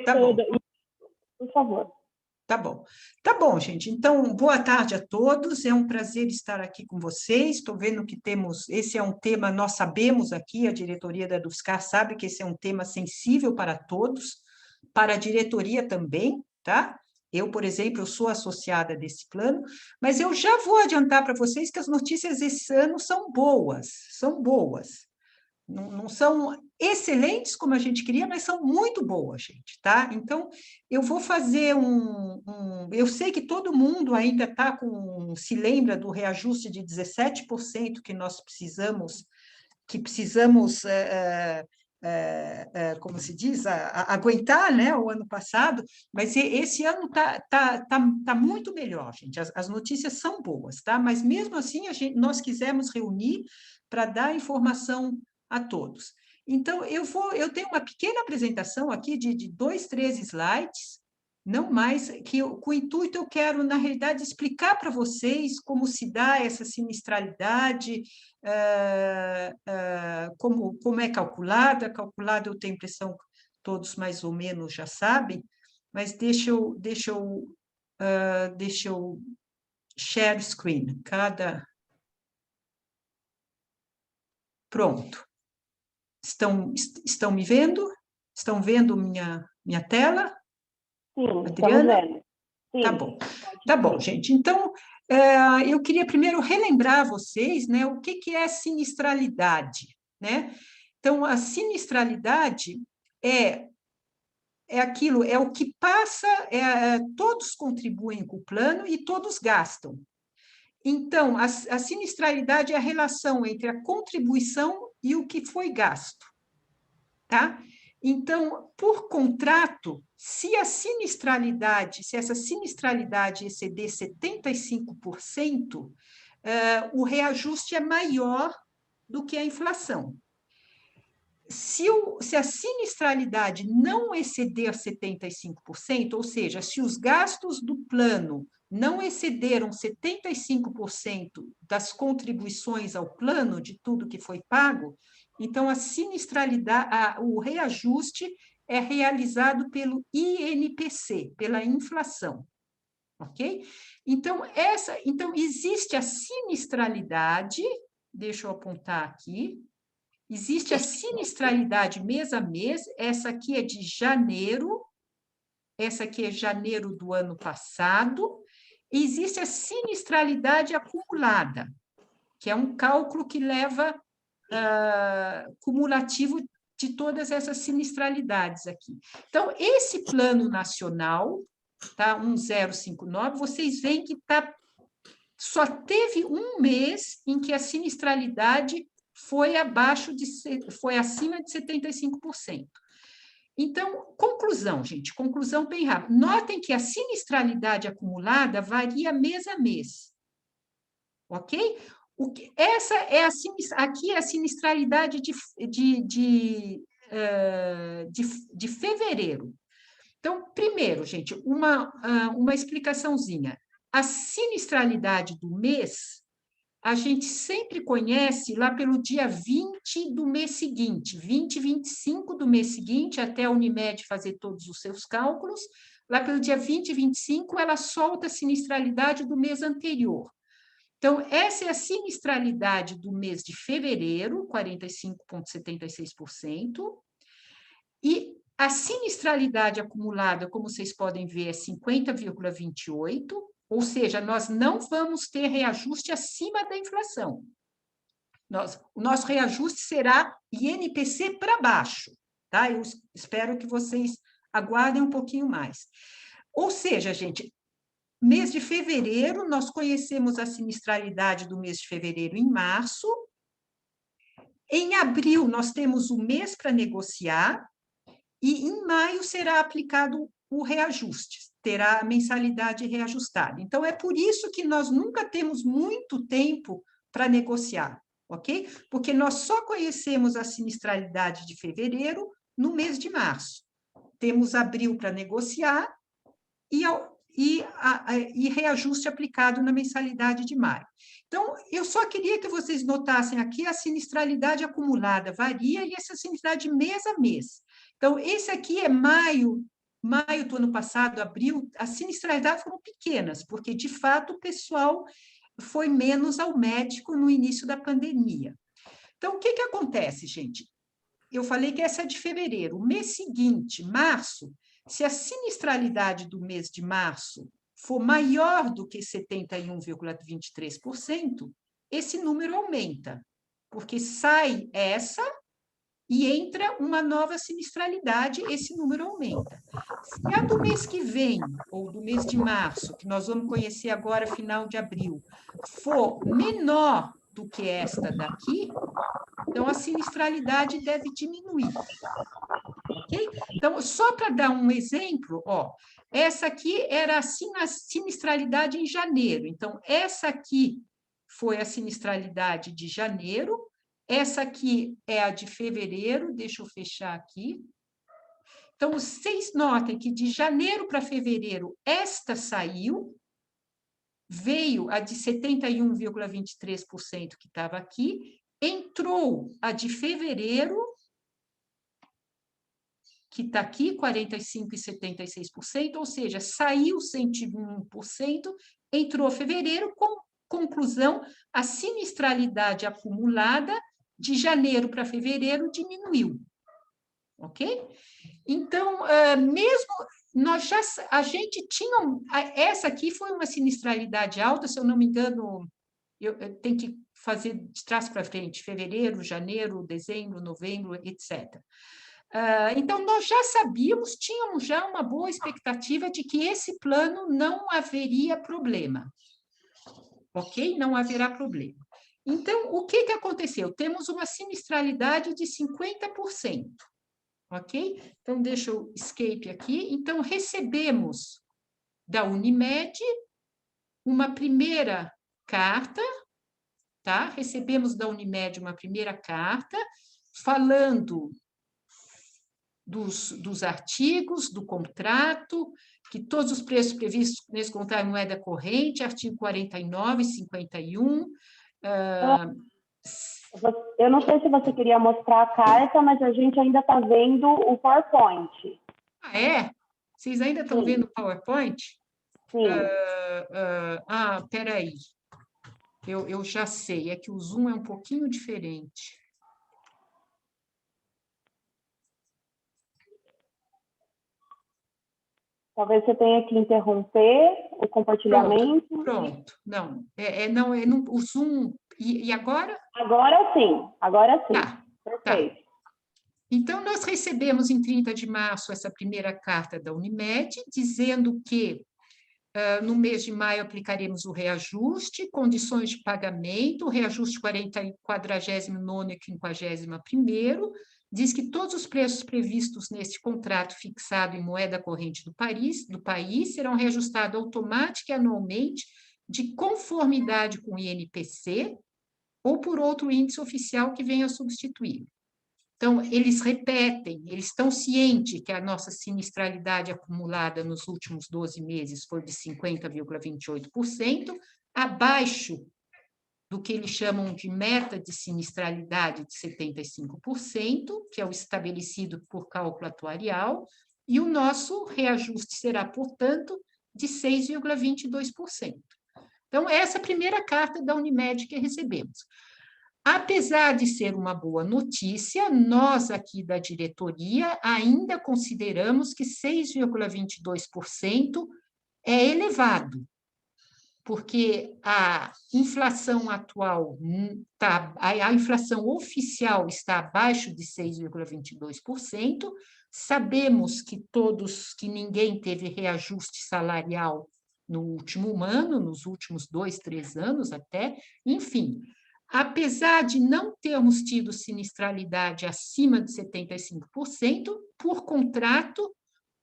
Tá bom. Por favor. Tá bom. Tá bom, gente. Então, boa tarde a todos. É um prazer estar aqui com vocês. Estou vendo que temos. Esse é um tema, nós sabemos aqui, a diretoria da DUFSCar sabe que esse é um tema sensível para todos, para a diretoria também, tá? Eu, por exemplo, eu sou associada desse plano, mas eu já vou adiantar para vocês que as notícias esse ano são boas, são boas. Não são excelentes como a gente queria, mas são muito boas, gente, tá? Então, eu vou fazer eu sei que todo mundo ainda está com... se lembra do reajuste de 17% que nós precisamos, como se diz, aguentar, né, o ano passado, mas esse ano tá muito melhor, gente. As notícias são boas, tá? Mas mesmo assim, nós quisemos reunir para dar informação a todos. Então, eu tenho uma pequena apresentação aqui de 2, 3 slides, não mais, com o intuito eu quero, na realidade, explicar para vocês como se dá essa sinistralidade, como é calculada. Calculada, eu tenho a impressão que todos mais ou menos já sabem, mas deixa eu share screen. Pronto. Estão me vendo? Estão vendo minha tela? Sim, Adriana? estamos vendo. Sim. Tá bom. Tá bom, gente. Então, eu queria primeiro relembrar vocês, né, o que é sinistralidade, né? Então, a sinistralidade é aquilo, é o que passa, todos contribuem com o plano e todos gastam. Então, a sinistralidade é a relação entre a contribuição e o que foi gasto, tá? Então, por contrato, se essa sinistralidade exceder 75%, o reajuste é maior do que a inflação. Se a sinistralidade não exceder 75%, ou seja, se os gastos do plano não excederam 75% das contribuições ao plano, de tudo que foi pago, então a sinistralidade, o reajuste é realizado pelo INPC, pela inflação. Ok? Então, existe a sinistralidade, deixa eu apontar aqui. Existe a sinistralidade mês a mês, essa aqui é de janeiro, essa aqui é janeiro do ano passado, e existe a sinistralidade acumulada, que é um cálculo que leva cumulativo de todas essas sinistralidades aqui. Então, esse plano nacional, tá, 1059, vocês veem que só teve um mês em que a sinistralidade foi acima de 75%. Então, conclusão, gente, conclusão bem rápida. Notem que a sinistralidade acumulada varia mês a mês, ok? Aqui é a sinistralidade de fevereiro. Então, primeiro, gente, uma explicaçãozinha. A sinistralidade do mês a gente sempre conhece lá pelo dia 20 do mês seguinte, 20, 25 do mês seguinte, até a Unimed fazer todos os seus cálculos, lá pelo dia 20 e 25, ela solta a sinistralidade do mês anterior. Então, essa é a sinistralidade do mês de fevereiro, 45,76%, e a sinistralidade acumulada, como vocês podem ver, é 50,28%, ou seja, nós não vamos ter reajuste acima da inflação. O nosso reajuste será INPC para baixo, tá? Eu espero que vocês aguardem um pouquinho mais. Ou seja, gente, mês de fevereiro, nós conhecemos a sinistralidade do mês de fevereiro em março. Em abril, nós temos o mês para negociar, e em maio será aplicado o reajuste, terá a mensalidade reajustada. Então, é por isso que nós nunca temos muito tempo para negociar, ok? Porque nós só conhecemos a sinistralidade de fevereiro no mês de março. Temos abril para negociar e reajuste aplicado na mensalidade de maio. Então, eu só queria que vocês notassem aqui a sinistralidade acumulada varia e essa sinistralidade mês a mês. Então, esse aqui é maio do ano passado, abril, as sinistralidades foram pequenas, porque, de fato, o pessoal foi menos ao médico no início da pandemia. Então, o que acontece, gente? Eu falei que essa é de fevereiro. O mês seguinte, março, se a sinistralidade do mês de março for maior do que 71,23%, esse número aumenta, porque sai essa e entra uma nova sinistralidade, esse número aumenta. Se a do mês que vem, ou do mês de março, que nós vamos conhecer agora, final de abril, for menor do que esta daqui, então a sinistralidade deve diminuir. Ok? Então, só para dar um exemplo, ó, essa aqui era assim a sinistralidade em janeiro. Então, essa aqui foi a sinistralidade de janeiro, essa aqui é a de fevereiro, deixa eu fechar aqui. Então, vocês notem que de janeiro para fevereiro, esta saiu, veio a de 71,23% que estava aqui, entrou a de fevereiro, que está aqui, 45,76%, ou seja, saiu 101%, entrou fevereiro, com conclusão, a sinistralidade acumulada de janeiro para fevereiro diminuiu. Ok? Então, mesmo a gente tinha, essa aqui foi uma sinistralidade alta, se eu não me engano, eu tenho que fazer de trás para frente, fevereiro, janeiro, dezembro, novembro, etc. Então, nós já sabíamos, tínhamos já uma boa expectativa de que esse plano não haveria problema. Ok? Não haverá problema. Então, o que aconteceu? Temos uma sinistralidade de 50%. Ok? Então, deixa eu escape aqui. Então, recebemos da Unimed uma primeira carta, tá? Recebemos da Unimed uma primeira carta falando dos artigos, do contrato, que todos os preços previstos nesse contrato em moeda corrente, artigo 49, 51. Eu não sei se você queria mostrar a carta, mas a gente ainda está vendo o PowerPoint. Ah, é? Vocês ainda estão vendo o PowerPoint? Sim. Peraí. Eu já sei, é que o Zoom é um pouquinho diferente. Talvez você tenha que interromper o compartilhamento. Pronto. Não, o Zoom... E agora? Agora sim. Tá. Perfeito. Tá. Então, nós recebemos em 30 de março essa primeira carta da Unimed, dizendo que no mês de maio aplicaremos o reajuste, condições de pagamento, reajuste 49º e 51º, diz que todos os preços previstos neste contrato fixado em moeda corrente do país serão reajustados automaticamente e anualmente de conformidade com o INPC ou por outro índice oficial que venha a substituir. Então, eles repetem, eles estão cientes que a nossa sinistralidade acumulada nos últimos 12 meses foi de 50,28%, abaixo do que eles chamam de meta de sinistralidade de 75%, que é o estabelecido por cálculo atuarial, e o nosso reajuste será, portanto, de 6,22%. Então, essa é a primeira carta da Unimed que recebemos. Apesar de ser uma boa notícia, nós aqui da diretoria ainda consideramos que 6,22% é elevado, porque a inflação atual a inflação oficial está abaixo de 6,22%. Sabemos que ninguém teve reajuste salarial no último ano, nos últimos 2, 3 anos até, enfim. Apesar de não termos tido sinistralidade acima de 75%, por contrato,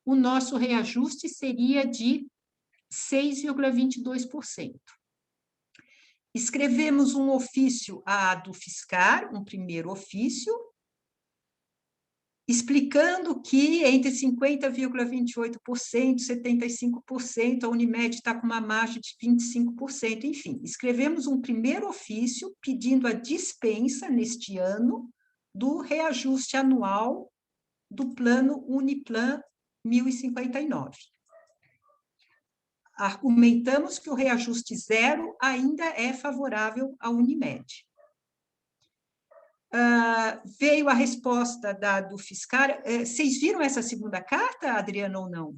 o nosso reajuste seria de 6,22%. Escrevemos um ofício à do fiscal, um primeiro ofício, explicando que entre 50,28% e 75%, a Unimed está com uma margem de 25%. Enfim, escrevemos um primeiro ofício pedindo a dispensa, neste ano, do reajuste anual do plano Uniplan 1059. Argumentamos que o reajuste zero ainda é favorável à Unimed. Veio a resposta do fiscal. Vocês viram essa segunda carta, Adriana, ou não?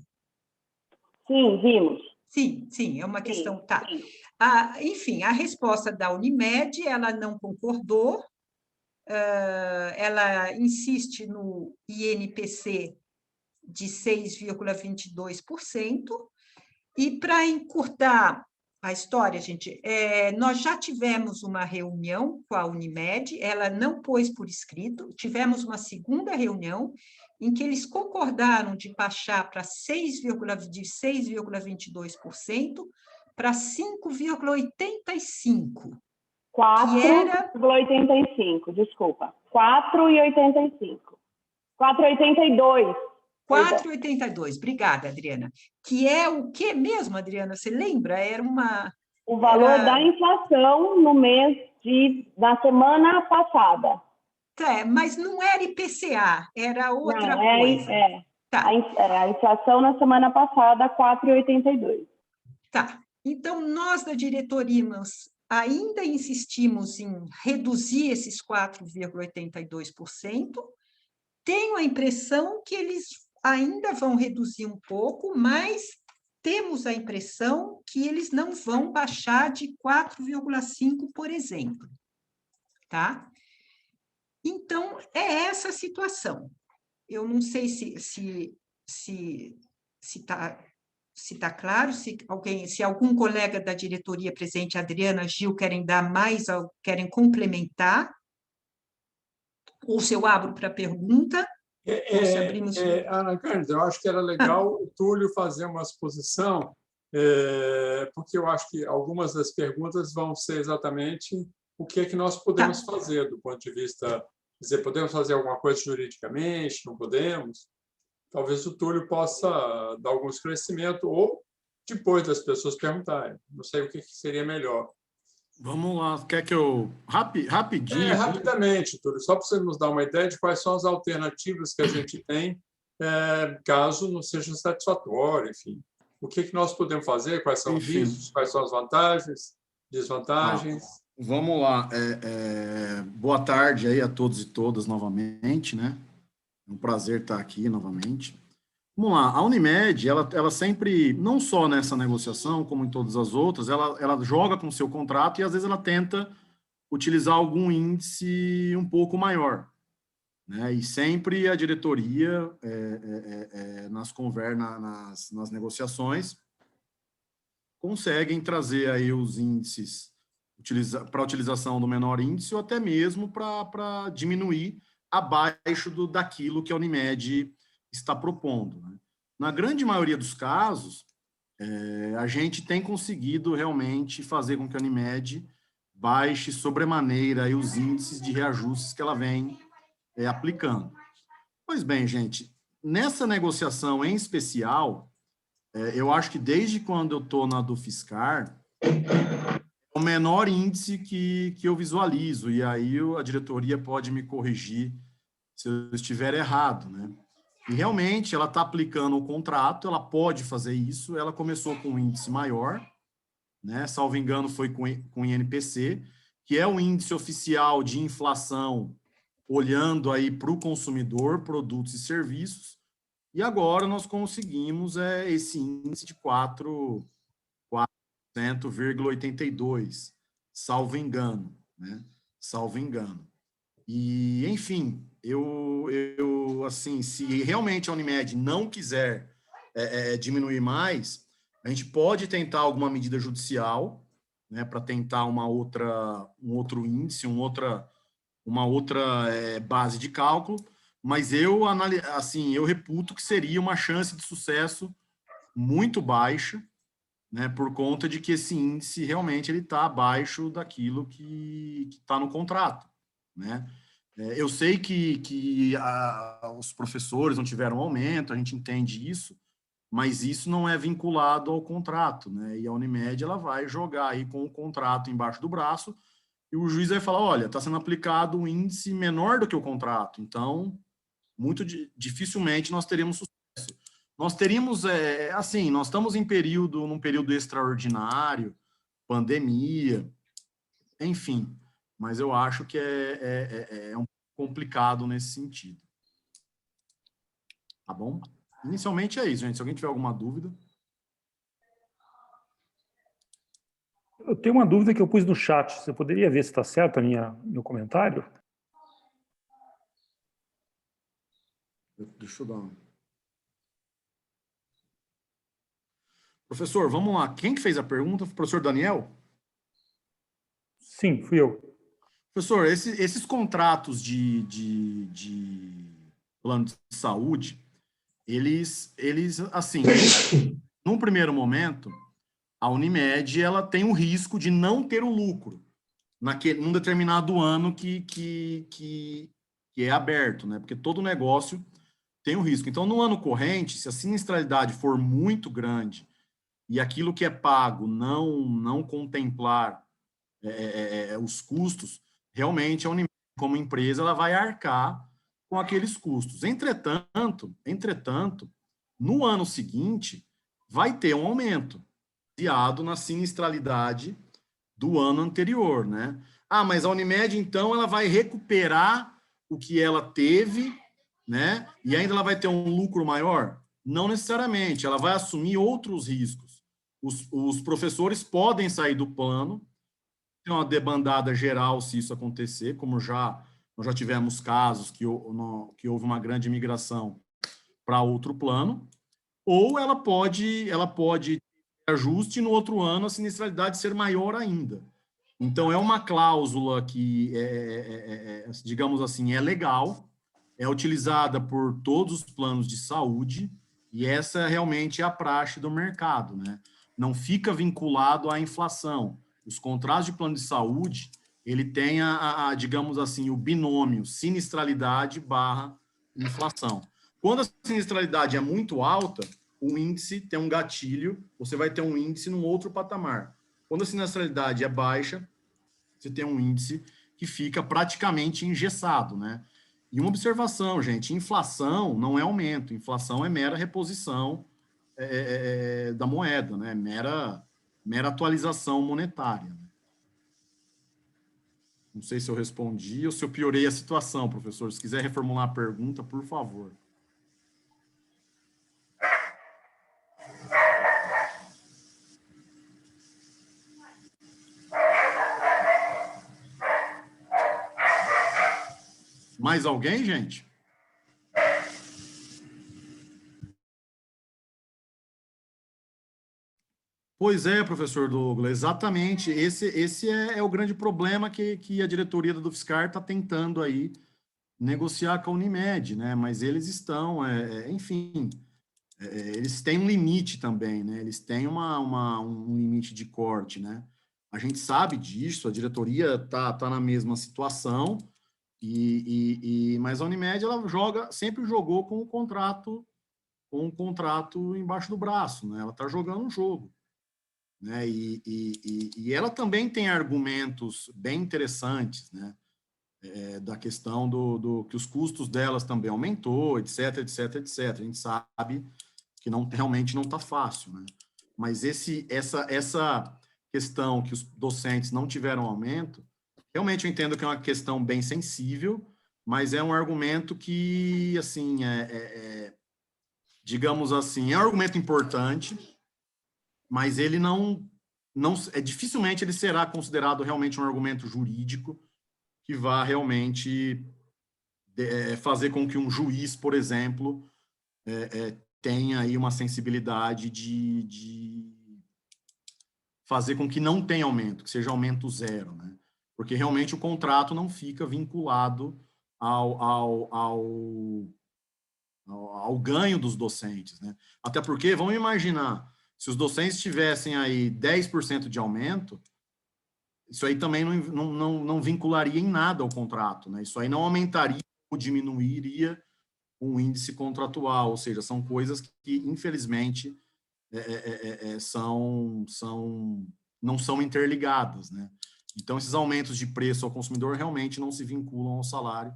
Sim, vimos. Sim, é uma questão. Sim, tá. sim. Enfim, a resposta da Unimed, ela não concordou, ela insiste no INPC de 6,22%, e para encurtar a história, gente, nós já tivemos uma reunião com a Unimed, ela não pôs por escrito, tivemos uma segunda reunião em que eles concordaram de baixar de 6,22% para 5,85%. 4,85, desculpa. 4,85. 4,82. 4,82, obrigada, Adriana. Que é o que mesmo, Adriana? Você lembra? O valor da inflação no mês da semana passada. Mas não era IPCA, era outra não, coisa. Tá. A inflação na semana passada, 4,82. Tá. Então, nós da diretoria ainda insistimos em reduzir esses 4,82%. Tenho a impressão que eles ainda vão reduzir um pouco, mas temos a impressão que eles não vão baixar de 4,5%, por exemplo. Tá? Então, é essa a situação. Eu não sei se tá claro, se algum colega da diretoria presente, Adriana, Gil, querem complementar, ou se eu abro para pergunta. Ana Cândido, eu acho que era legal o Túlio fazer uma exposição, porque eu acho que algumas das perguntas vão ser exatamente o que é que nós podemos fazer do ponto de vista, quer dizer, podemos fazer alguma coisa juridicamente, não podemos? Talvez o Túlio possa dar algum esclarecimento, ou depois das pessoas perguntarem. Não sei o que seria melhor. Vamos lá, quer que eu... Rapidinho. Rapidamente, Túlio, só para você nos dar uma ideia de quais são as alternativas que a gente tem, caso não seja satisfatório, enfim. O que nós podemos fazer, quais são os riscos, quais são as vantagens, desvantagens. Vamos lá. Boa tarde aí a todos e todas novamente, né? É um prazer estar aqui novamente. Vamos lá, a Unimed, ela sempre, não só nessa negociação, como em todas as outras, ela joga com o seu contrato e, às vezes, ela tenta utilizar algum índice um pouco maior, né? E sempre a diretoria, nas negociações, conseguem trazer aí os índices para a utilização do menor índice ou até mesmo para diminuir abaixo daquilo que a Unimed está propondo, né? Na grande maioria dos casos, a gente tem conseguido realmente fazer com que a Unimed baixe sobremaneira aí os índices de reajustes que ela vem aplicando. Pois bem, gente, nessa negociação em especial, eu acho que desde quando eu estou na do Fiscar, é o menor índice que eu visualizo, e aí a diretoria pode me corrigir se eu estiver errado, né? E realmente ela está aplicando o contrato, ela pode fazer isso, ela começou com um índice maior, né? Salvo engano, foi com o INPC, que é o índice oficial de inflação, olhando aí para o consumidor, produtos e serviços, e agora nós conseguimos esse índice de 4,82, salvo engano, né? Salvo engano. E, enfim, assim, se realmente a Unimed não quiser diminuir mais, a gente pode tentar alguma medida judicial, né, para tentar um outro índice, uma outra base de cálculo, mas eu reputo que seria uma chance de sucesso muito baixa, né, por conta de que esse índice realmente ele está abaixo daquilo que está no contrato, né? Eu sei que os professores não tiveram aumento, a gente entende isso, mas isso não é vinculado ao contrato, né? E a Unimed ela vai jogar aí com o contrato embaixo do braço e o juiz vai falar, olha, está sendo aplicado um índice menor do que o contrato, então muito dificilmente nós teremos sucesso. Nós teríamos, assim, nós estamos num período extraordinário, pandemia, enfim, mas eu acho que é um pouco complicado nesse sentido. Tá bom? Inicialmente é isso, gente. Se alguém tiver alguma dúvida. Eu tenho uma dúvida que eu pus no chat. Você poderia ver se está certo meu comentário? Deixa eu dar uma... Professor, vamos lá. Quem que fez a pergunta? Foi o professor Daniel? Sim, fui eu. Professor, esses contratos de plano de saúde, eles assim, num primeiro momento, a Unimed ela tem o risco de não ter o lucro num determinado ano que é aberto, né? Porque todo negócio tem um risco. Então, no ano corrente, se a sinistralidade for muito grande e aquilo que é pago não contemplar os custos, realmente a Unimed, como empresa, ela vai arcar com aqueles custos. Entretanto, no ano seguinte, vai ter um aumento baseado na sinistralidade do ano anterior, né? Ah, mas a Unimed, então, ela vai recuperar o que ela teve, né? E ainda ela vai ter um lucro maior? Não necessariamente, ela vai assumir outros riscos. Os professores podem sair do plano, tem uma debandada geral se isso acontecer, como nós já tivemos casos que houve uma grande migração para outro plano, ou ela pode ajuste e no outro ano a sinistralidade ser maior ainda. Então, é uma cláusula que, digamos assim, é legal, é utilizada por todos os planos de saúde, e essa realmente é a praxe do mercado, né? Não fica vinculado à inflação. Os contratos de plano de saúde, ele tem, digamos assim, o binômio sinistralidade barra inflação. Quando a sinistralidade é muito alta, o índice tem um gatilho, você vai ter um índice num outro patamar. Quando a sinistralidade é baixa, você tem um índice que fica praticamente engessado, né? E uma observação, gente, inflação não é aumento, inflação é mera reposição da moeda, né? Mera atualização monetária. Né? Não sei se eu respondi ou se eu piorei a situação, professor. Se quiser reformular a pergunta, por favor. Mais alguém, gente? Pois é, professor Douglas, exatamente. Esse é o grande problema que a diretoria do Dufscar está tentando aí negociar com a Unimed, né? Mas eles estão, enfim, eles têm um limite também, né? Eles têm um limite de corte, né? A gente sabe disso, a diretoria tá na mesma situação, mas a Unimed ela sempre jogou com um contrato embaixo do braço, né? Ela está jogando um jogo. Né? E ela também tem argumentos bem interessantes, né? Da questão do que os custos delas também aumentou, etc, etc, etc. A gente sabe que realmente não está fácil, né? Mas essa questão que os docentes não tiveram aumento, realmente eu entendo que é uma questão bem sensível, mas é um argumento que, assim, digamos assim, é um argumento importante, mas ele dificilmente ele será considerado realmente um argumento jurídico que vá realmente fazer com que um juiz, por exemplo, tenha aí uma sensibilidade de fazer com que não tenha aumento, que seja aumento zero, né? Porque realmente o contrato não fica vinculado ao ganho dos docentes, né? Até porque, vamos imaginar, se os docentes tivessem aí 10% de aumento, isso aí também não vincularia em nada ao contrato, né? Isso aí não aumentaria ou diminuiria o índice contratual, ou seja, são coisas que infelizmente, não são interligadas, né? Então, esses aumentos de preço ao consumidor realmente não se vinculam ao salário,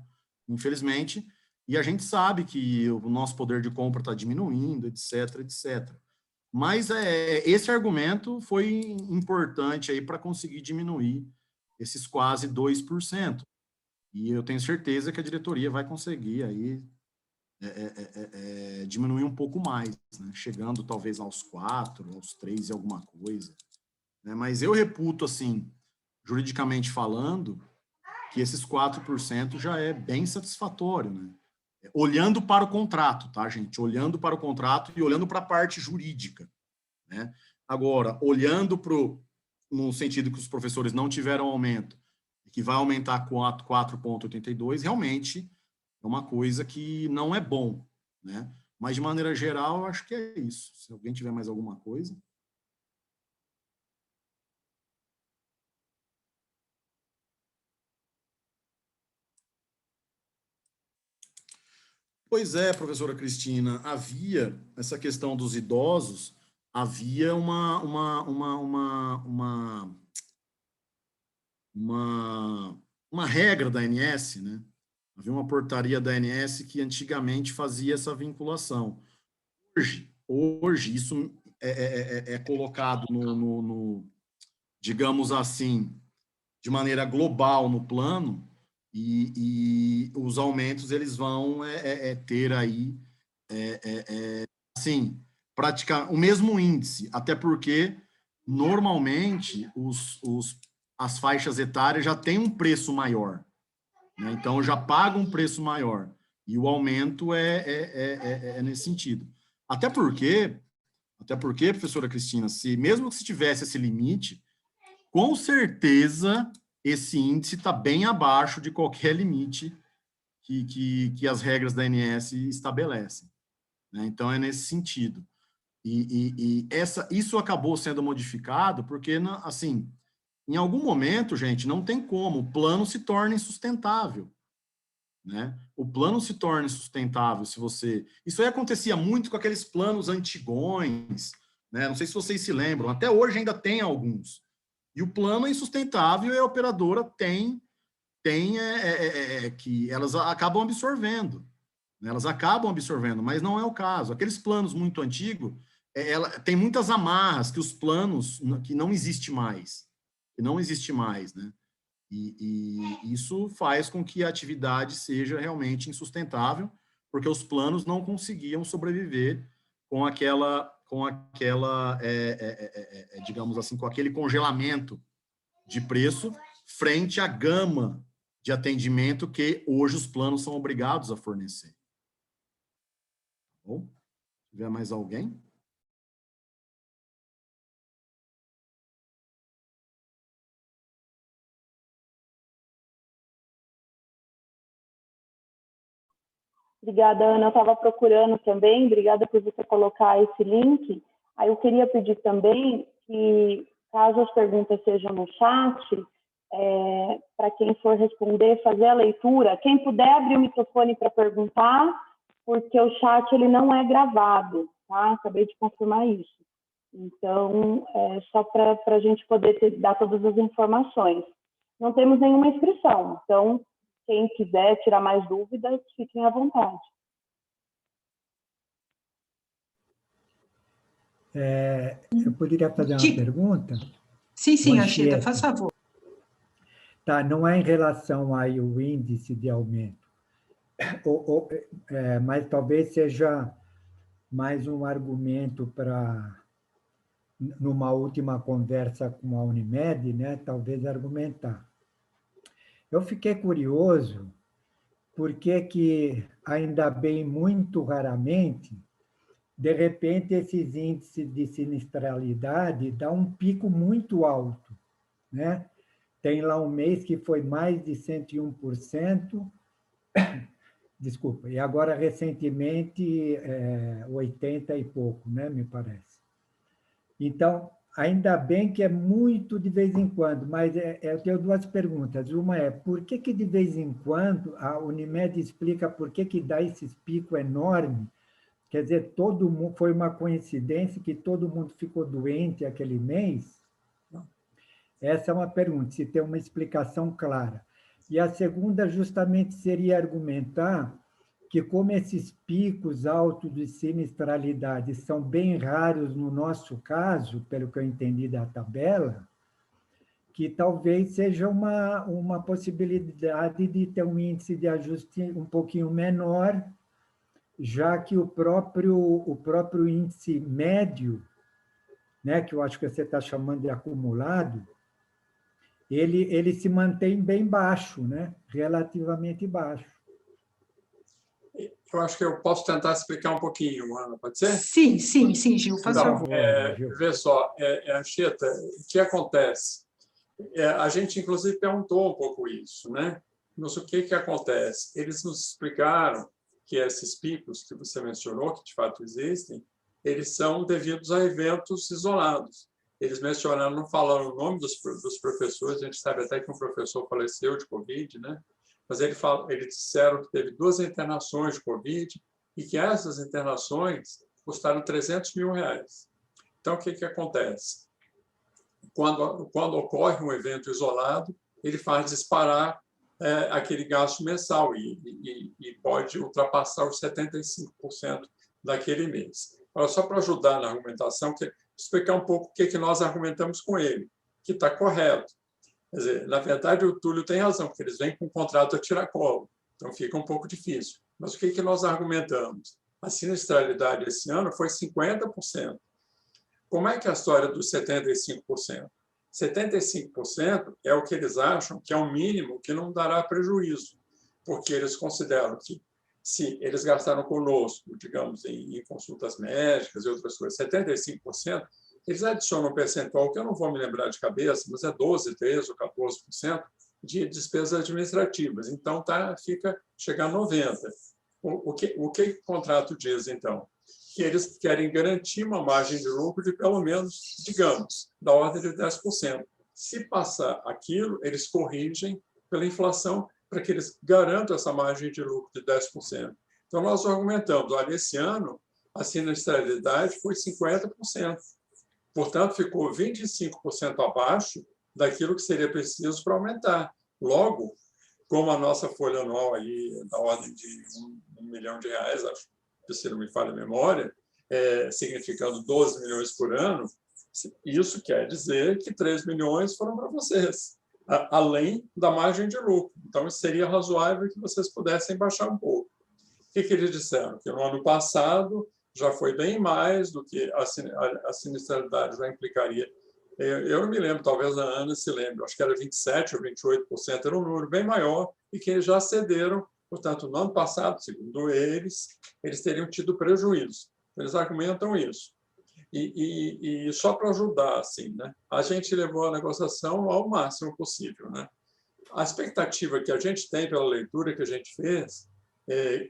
infelizmente, e a gente sabe que o nosso poder de compra está diminuindo, etc, etc. Mas esse argumento foi importante aí para conseguir diminuir esses quase 2%. E eu tenho certeza que a diretoria vai conseguir aí diminuir um pouco mais, né? Chegando talvez aos 4, aos 3 e alguma coisa. Né? Mas eu reputo, assim, juridicamente falando, que esses 4% já é bem satisfatório, né? Olhando para o contrato, tá, gente? Olhando para o contrato e olhando para a parte jurídica, né? Agora, olhando no sentido que os professores não tiveram aumento, que vai aumentar 4,82, realmente é uma coisa que não é bom, né? Mas, de maneira geral, eu acho que é isso. Se alguém tiver mais alguma coisa... Pois é, professora Cristina, havia essa questão dos idosos, havia uma regra da ANS, né? Havia uma portaria da ANS que antigamente fazia essa vinculação. Hoje isso é colocado digamos assim, de maneira global no plano, e os aumentos eles vão ter aí, assim, praticar o mesmo índice, até porque, normalmente, as faixas etárias já têm um preço maior, né? Então, já pagam um preço maior, e o aumento é nesse sentido. Até porque, professora Cristina, mesmo que se tivesse esse limite, com certeza esse índice está bem abaixo de qualquer limite que as regras da ANS estabelecem, né? Então, é nesse sentido. Isso acabou sendo modificado porque, assim, em algum momento, gente, não tem como, o plano se torna insustentável, né? O plano se torna insustentável se você... Isso aí acontecia muito com aqueles planos antigões, né? Não sei se vocês se lembram, até hoje ainda tem alguns. E o plano é insustentável e a operadora tem que elas acabam absorvendo, né? Elas acabam absorvendo, mas não é o caso. Aqueles planos muito antigos, tem muitas amarras que os planos, que não existe mais, né? E isso faz com que a atividade seja realmente insustentável, porque os planos não conseguiam sobreviver com digamos assim, com aquele congelamento de preço frente à gama de atendimento que hoje os planos são obrigados a fornecer. Tá bom? Se tiver mais alguém? Obrigada, Ana. Eu estava procurando também, obrigada por você colocar esse link. Aí eu queria pedir também que, caso as perguntas sejam no chat, para quem for responder, fazer a leitura. Quem puder abrir o microfone para perguntar, porque o chat ele não é gravado, tá? Acabei de confirmar isso. Então, só para a gente poder dar todas as informações. Não temos nenhuma inscrição, então... Quem quiser tirar mais dúvidas, fiquem à vontade. Eu poderia fazer uma pergunta? Sim, Anchieta, faz favor. Tá, não é em relação aí ao índice de aumento, mas talvez seja mais um argumento para, numa última conversa com a Unimed, né, talvez argumentar. Eu fiquei curioso porque que, ainda bem, muito raramente, de repente, esses índices de sinistralidade dão um pico muito alto, né? Tem lá um mês que foi mais de 101%, desculpa, e agora, recentemente, 80 e pouco, né, me parece. Então, ainda bem que é muito de vez em quando, mas eu tenho duas perguntas. Uma é, por que de vez em quando a Unimed explica por que dá esses picos enormes? Quer dizer, todo mundo, foi uma coincidência que todo mundo ficou doente aquele mês? Essa é uma pergunta, se tem uma explicação clara. E a segunda justamente seria argumentar que como esses picos altos de sinistralidade são bem raros no nosso caso, pelo que eu entendi da tabela, que talvez seja uma possibilidade de ter um índice de ajuste um pouquinho menor, já que o próprio índice médio, né, que eu acho que você está chamando de acumulado, ele se mantém bem baixo, né, relativamente baixo. Eu acho que eu posso tentar explicar um pouquinho, Ana, pode ser? Sim, Gil, faz favor. Vê só, Anchieta, o que acontece? A gente, inclusive, perguntou um pouco isso, né? Mas o que acontece? Eles nos explicaram que esses picos que você mencionou, que de fato existem, eles são devidos a eventos isolados. Eles mencionaram, não falaram o nome dos professores, a gente sabe até que um professor faleceu de Covid, né? Mas eles disseram que teve 2 internações de Covid e que essas internações custaram R$300 mil. Então, o que acontece? Quando ocorre um evento isolado, ele faz disparar aquele gasto mensal e pode ultrapassar os 75% daquele mês. Agora, só para ajudar na argumentação, explicar um pouco o que nós argumentamos com ele, que está correto. Quer dizer, na verdade, o Túlio tem razão, porque eles vêm com um contrato a tiracolo, então fica um pouco difícil. Mas o que nós argumentamos? A sinistralidade esse ano foi 50%. Como é que é a história dos 75%? 75% é o que eles acham que é o mínimo que não dará prejuízo, porque eles consideram que, se eles gastaram conosco, digamos, em consultas médicas e outras coisas, 75%, eles adicionam um percentual que eu não vou me lembrar de cabeça, mas é 12%, 13% ou 14% de despesas administrativas. Então, fica chegar a 90%. O que o contrato diz, então? Que eles querem garantir uma margem de lucro de, pelo menos, digamos, da ordem de 10%. Se passar aquilo, eles corrigem pela inflação para que eles garantam essa margem de lucro de 10%. Então, nós argumentamos, olha, esse ano a sinistralidade foi 50%. Portanto, ficou 25% abaixo daquilo que seria preciso para aumentar. Logo, como a nossa folha anual aí, da ordem de R$1 milhão, acho, se não me falha a memória, significando 12 milhões por ano, isso quer dizer que 3 milhões foram para vocês, além da margem de lucro. Então, seria razoável que vocês pudessem baixar um pouco. O que eles disseram? Que no ano passado já foi bem mais do que a sinistralidade já implicaria. Eu não me lembro, talvez a Ana se lembre, acho que era 27% ou 28%, era um número bem maior, e que eles já cederam. Portanto, no ano passado, segundo eles teriam tido prejuízo. Eles argumentam isso. E só para ajudar, assim, né? A gente levou a negociação ao máximo possível, né? A expectativa que a gente tem pela leitura que a gente fez,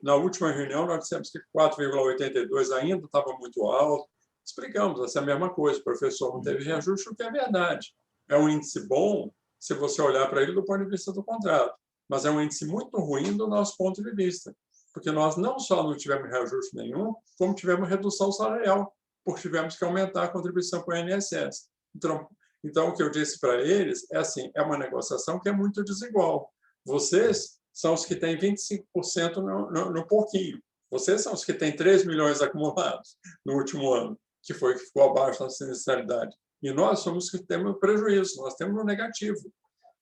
na última reunião, nós dissemos que 4,82 ainda estava muito alto. Explicamos essa mesma coisa, o professor não teve reajuste, o que é verdade. É um índice bom se você olhar para ele do ponto de vista do contrato, mas é um índice muito ruim do nosso ponto de vista, porque nós não só não tivemos reajuste nenhum, como tivemos redução salarial, porque tivemos que aumentar a contribuição com o INSS. Então, o que eu disse para eles é assim, é uma negociação que é muito desigual. Vocês são os que têm 25% no pouquinho. Vocês são os que têm 3 milhões acumulados no último ano, que ficou abaixo da sinistralidade. E nós somos os que temos prejuízo, nós temos no negativo,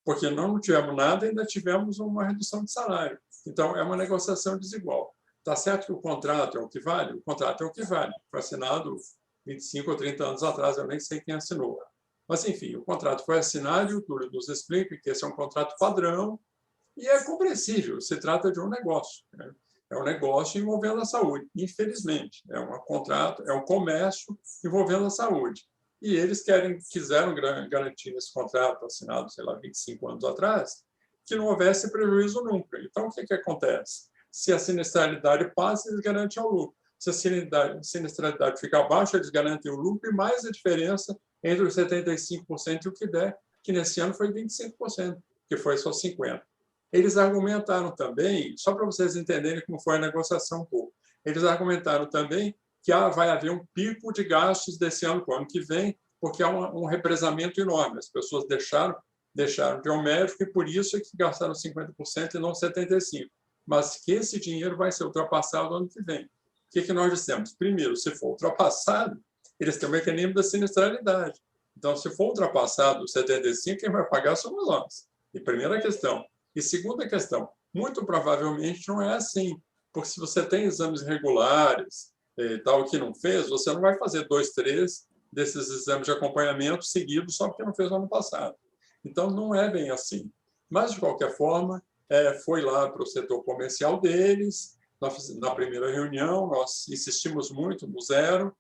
porque não tivemos nada e ainda tivemos uma redução de salário. Então, é uma negociação desigual. Está certo que o contrato é o que vale? O contrato é o que vale. Foi assinado 25 ou 30 anos atrás, eu nem sei quem assinou. Mas, enfim, o contrato foi assinado e o Túlio nos explica que esse é um contrato padrão e é compreensível. Se trata de um negócio, né? É um negócio envolvendo a saúde, infelizmente. É um contrato, é um comércio envolvendo a saúde. E eles quiseram garantir nesse contrato assinado, sei lá, 25 anos atrás, que não houvesse prejuízo nunca. Então, o que acontece? Se a sinistralidade passa, eles garantem o lucro. Se a sinistralidade fica abaixo, eles garantem o lucro e mais a diferença entre os 75% e o que der, que nesse ano foi 25%, que foi só 50%. Eles argumentaram também, só para vocês entenderem como foi a negociação um pouco, eles argumentaram também que vai haver um pico de gastos desse ano para o ano que vem, porque há um represamento enorme. As pessoas deixaram de ir ao médico e por isso é que gastaram 50% e não 75%. Mas que esse dinheiro vai ser ultrapassado no ano que vem. O que nós dissemos? Primeiro, se for ultrapassado, eles têm o mecanismo da sinistralidade. Então, se for ultrapassado os 75%, quem vai pagar somos nós. E primeira questão. E segunda questão, muito provavelmente não é assim, porque se você tem exames regulares, tal que não fez, você não vai fazer 2, 3 desses exames de acompanhamento seguidos só porque não fez no ano passado. Então, não é bem assim. Mas, de qualquer forma, foi lá para o setor comercial deles, na primeira reunião, nós insistimos muito no 0,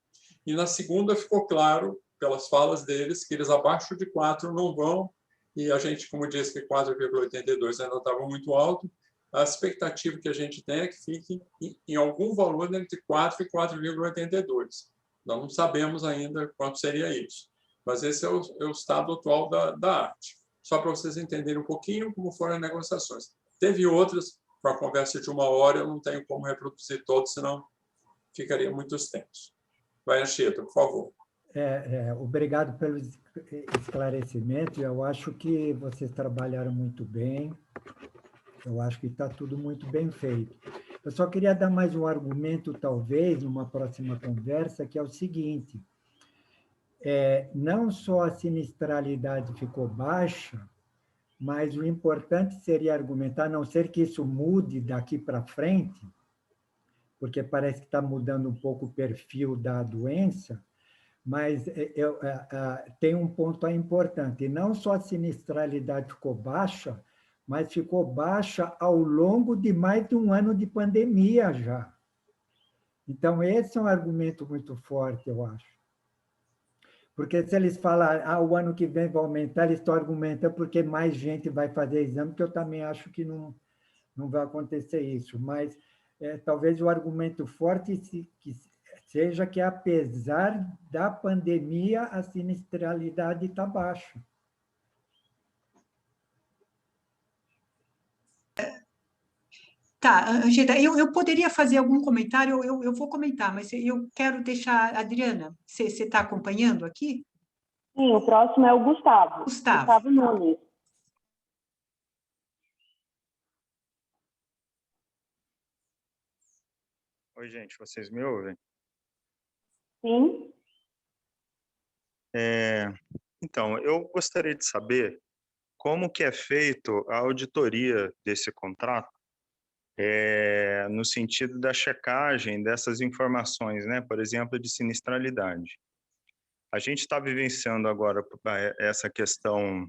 e na segunda ficou claro, pelas falas deles, que eles abaixo de 4 não vão, e a gente, como disse que 4,82 ainda estava muito alto, a expectativa que a gente tem é que fique em algum valor entre 4 e 4,82. Nós não sabemos ainda quanto seria isso, mas esse é o estado atual da arte. Só para vocês entenderem um pouquinho como foram as negociações. Teve outras, com a conversa de 1 hora, eu não tenho como reproduzir todos, senão ficaria muito extenso. Vai, Anchieta, por favor. Obrigado pelo esclarecimento. Eu acho que vocês trabalharam muito bem. Eu acho que está tudo muito bem feito. Eu só queria dar mais um argumento, talvez, numa próxima conversa, que é o seguinte: não só a sinistralidade ficou baixa, mas o importante seria argumentar, a não ser que isso mude daqui para frente, porque parece que está mudando um pouco o perfil da doença, mas tem um ponto aí importante: não só a sinistralidade ficou baixa, mas ficou baixa ao longo de mais de um ano de pandemia já. Então, esse é um argumento muito forte, eu acho. Porque se eles falarem, o ano que vem vai aumentar, eles estão argumentando porque mais gente vai fazer exame, que eu também acho que não vai acontecer isso. Mas talvez o argumento forte seja que, apesar da pandemia, a sinistralidade está baixa. Tá, Angela, eu poderia fazer algum comentário, eu vou comentar, mas eu quero deixar, Adriana, você está acompanhando aqui? Sim, o próximo é o Gustavo. Gustavo Nunes. Oi, gente, vocês me ouvem? Sim. Então, eu gostaria de saber como que é feito a auditoria desse contrato, no sentido da checagem dessas informações, né? Por exemplo, de sinistralidade. A gente está vivenciando agora essa questão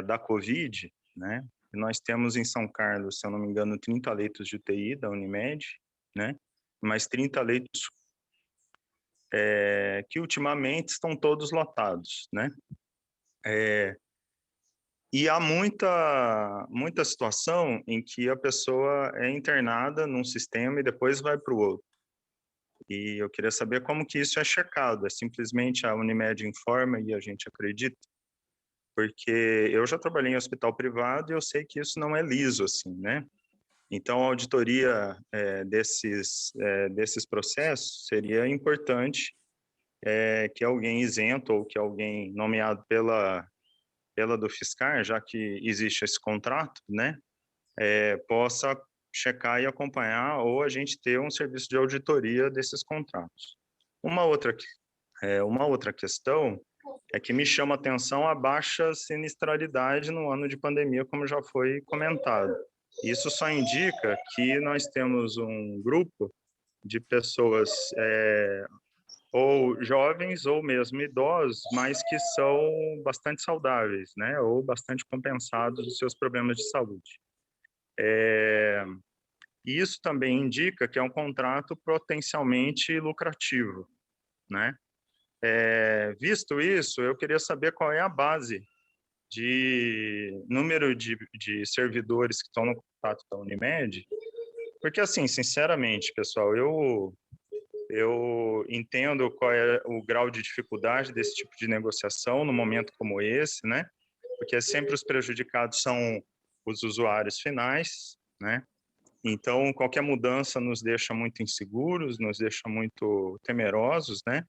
da Covid, né? Nós temos em São Carlos, se eu não me engano, 30 leitos de UTI da Unimed, né? Mais 30 leitos que ultimamente estão todos lotados, né? E há muita situação em que a pessoa é internada num sistema e depois vai para o outro. E eu queria saber como que isso é checado. É simplesmente a Unimed informa e a gente acredita? Porque eu já trabalhei em hospital privado e eu sei que isso não é liso, assim, né? Então, a auditoria desses processos seria importante que alguém isento ou que alguém nomeado pela do fiscal, já que existe esse contrato, né, possa checar e acompanhar, ou a gente ter um serviço de auditoria desses contratos. Uma outra questão é que me chama a atenção a baixa sinistralidade no ano de pandemia, como já foi comentado. Isso só indica que nós temos um grupo de pessoas ou jovens ou mesmo idosos, mas que são bastante saudáveis, né, ou bastante compensados dos seus problemas de saúde. E isso também indica que é um contrato potencialmente lucrativo, né? Visto isso, eu queria saber qual é a base de número de servidores que estão no contrato da Unimed, porque, assim, sinceramente, pessoal, eu entendo qual é o grau de dificuldade desse tipo de negociação no momento como esse, né? Porque sempre os prejudicados são os usuários finais, né? Então, qualquer mudança nos deixa muito inseguros, nos deixa muito temerosos, né?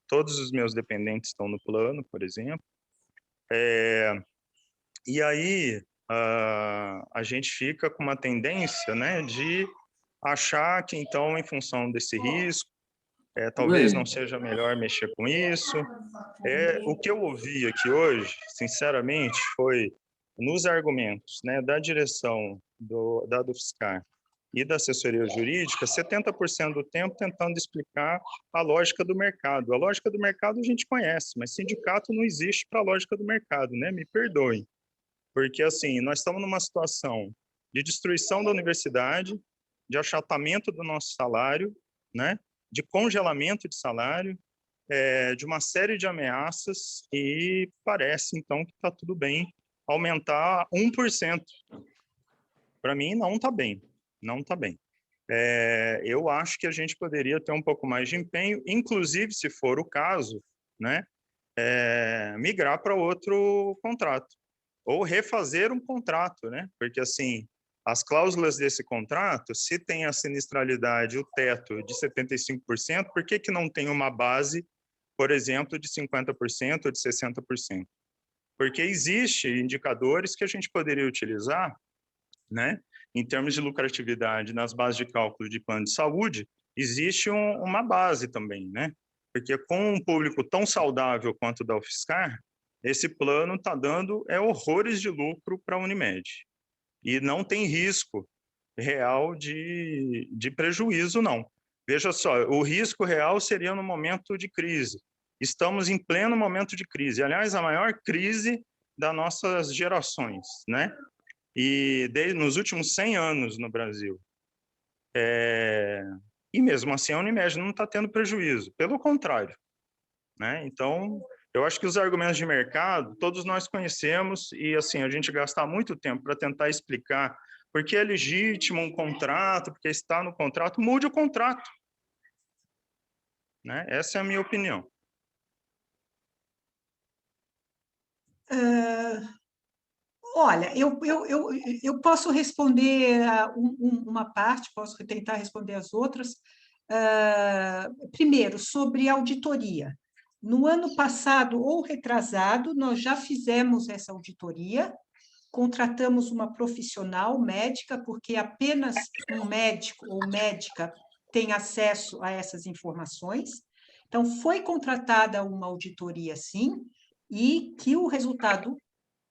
Todos os meus dependentes estão no plano, por exemplo. E aí, a gente fica com uma tendência, né, de achar que, então, em função desse risco, talvez não seja melhor mexer com isso. O que eu ouvi aqui hoje, sinceramente, foi nos argumentos, né, da direção da UFSCar e da assessoria jurídica, 70% do tempo tentando explicar a lógica do mercado. A lógica do mercado a gente conhece, mas sindicato não existe para a lógica do mercado, né? Me perdoem. Porque, assim, nós estamos numa situação de destruição da universidade, de achatamento do nosso salário, né? De congelamento de salário, de uma série de ameaças, e parece, então, que está tudo bem aumentar 1%. Para mim, não está bem. Não está bem. Eu acho que a gente poderia ter um pouco mais de empenho, inclusive, se for o caso, né, migrar para outro contrato, ou refazer um contrato, né? Porque, assim, as cláusulas desse contrato, se tem a sinistralidade, o teto de 75%, por que que não tem uma base, por exemplo, de 50% ou de 60%? Porque existem indicadores que a gente poderia utilizar, né? Em termos de lucratividade, nas bases de cálculo de plano de saúde, existe uma base também, né? Porque com um público tão saudável quanto o da UFSCar, esse plano está dando horrores de lucro para a Unimed. E não tem risco real de prejuízo, não. Veja só, o risco real seria no momento de crise. Estamos em pleno momento de crise. Aliás, a maior crise das nossas gerações, né? E nos últimos 100 anos no Brasil. E mesmo assim a Unimed não está tendo prejuízo, pelo contrário, né? Então, eu acho que os argumentos de mercado, todos nós conhecemos, e assim, a gente gastar muito tempo para tentar explicar por que é legítimo um contrato, porque está no contrato, mude o contrato, né? Essa é a minha opinião. Olha, eu posso responder uma parte, posso tentar responder as outras. Primeiro, sobre auditoria. No ano passado ou retrasado, nós já fizemos essa auditoria, contratamos uma profissional médica, porque apenas um médico ou médica tem acesso a essas informações. Então, foi contratada uma auditoria, sim, e que o resultado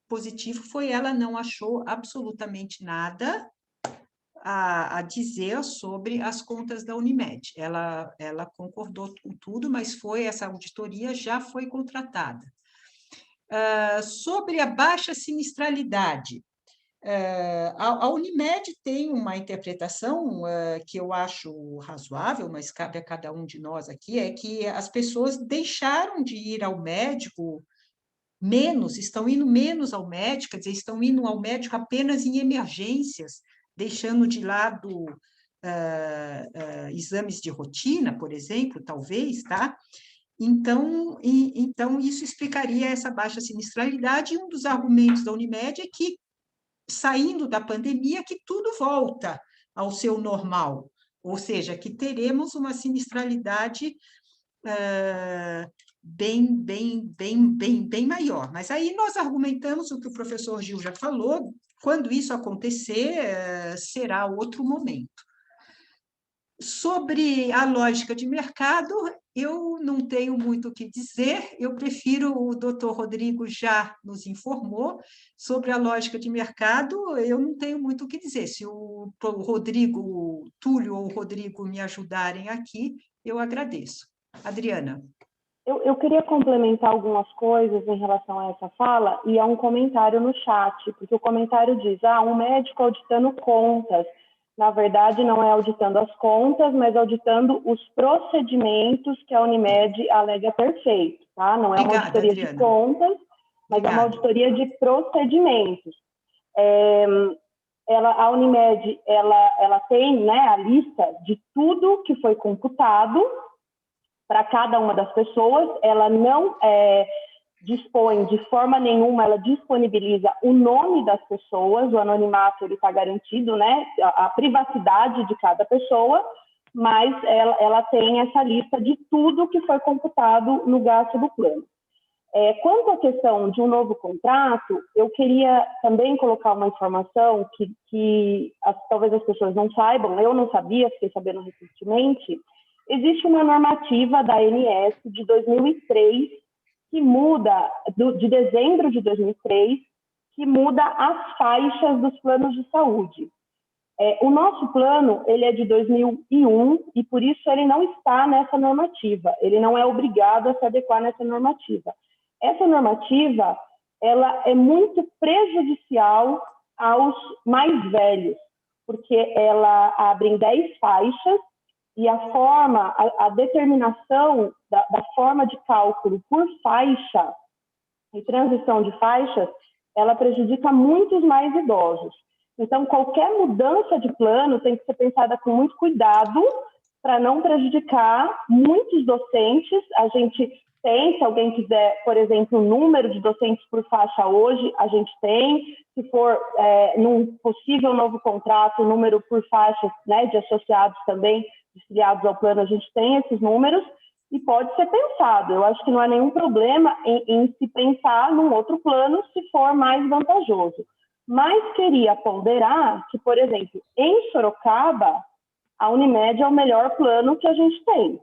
positivo foi ela não achou absolutamente nada a dizer sobre as contas da Unimed. Ela concordou com tudo, mas essa auditoria já foi contratada. Sobre a baixa sinistralidade, a Unimed tem uma interpretação que eu acho razoável, mas cabe a cada um de nós aqui, é que as pessoas deixaram de ir ao médico estão indo menos ao médico, quer dizer, estão indo ao médico apenas em emergências, deixando de lado exames de rotina, por exemplo, talvez, tá? Então, isso explicaria essa baixa sinistralidade, e um dos argumentos da Unimed é que, saindo da pandemia, que tudo volta ao seu normal, ou seja, que teremos uma sinistralidade bem maior. Mas aí nós argumentamos o que o professor Gil já falou, quando isso acontecer, será outro momento. Sobre a lógica de mercado, eu não tenho muito o que dizer, eu prefiro, o doutor Rodrigo já nos informou sobre a lógica de mercado, eu não tenho muito o que dizer. Se o Rodrigo, Túlio ou o Rodrigo me ajudarem aqui, eu agradeço. Adriana. Eu queria complementar algumas coisas em relação a essa fala e a um comentário no chat, porque o comentário diz, um médico auditando contas. Na verdade, não é auditando as contas, mas auditando os procedimentos que a Unimed alega ter feito, tá? Não é uma auditoria de contas, mas é uma auditoria de procedimentos. A Unimed, ela tem, né, a lista de tudo que foi computado, para cada uma das pessoas, ela não dispõe de forma nenhuma, ela disponibiliza o nome das pessoas, o anonimato ele está garantido, né, a privacidade de cada pessoa, mas ela tem essa lista de tudo que foi computado no gasto do plano. Quanto à questão de um novo contrato, eu queria também colocar uma informação que talvez as pessoas não saibam, eu não sabia, fiquei sabendo recentemente. Existe uma normativa da ANS de 2003, que muda, de dezembro de 2003, que muda as faixas dos planos de saúde. O nosso plano, ele é de 2001 e por isso ele não está nessa normativa, ele não é obrigado a se adequar nessa normativa. Essa normativa, ela é muito prejudicial aos mais velhos, porque ela abre em 10 faixas e a determinação da forma de cálculo por faixa e transição de faixas, ela prejudica muitos mais idosos. Então, qualquer mudança de plano tem que ser pensada com muito cuidado para não prejudicar muitos docentes. A gente tem, se alguém quiser, por exemplo, o número de docentes por faixa hoje, a gente tem. Se for num possível novo contrato, o número por faixas, né, de associados também, de filiados ao plano, a gente tem esses números e pode ser pensado. Eu acho que não há nenhum problema em se pensar num outro plano se for mais vantajoso. Mas queria ponderar que, por exemplo, em Sorocaba, a Unimed é o melhor plano que a gente tem.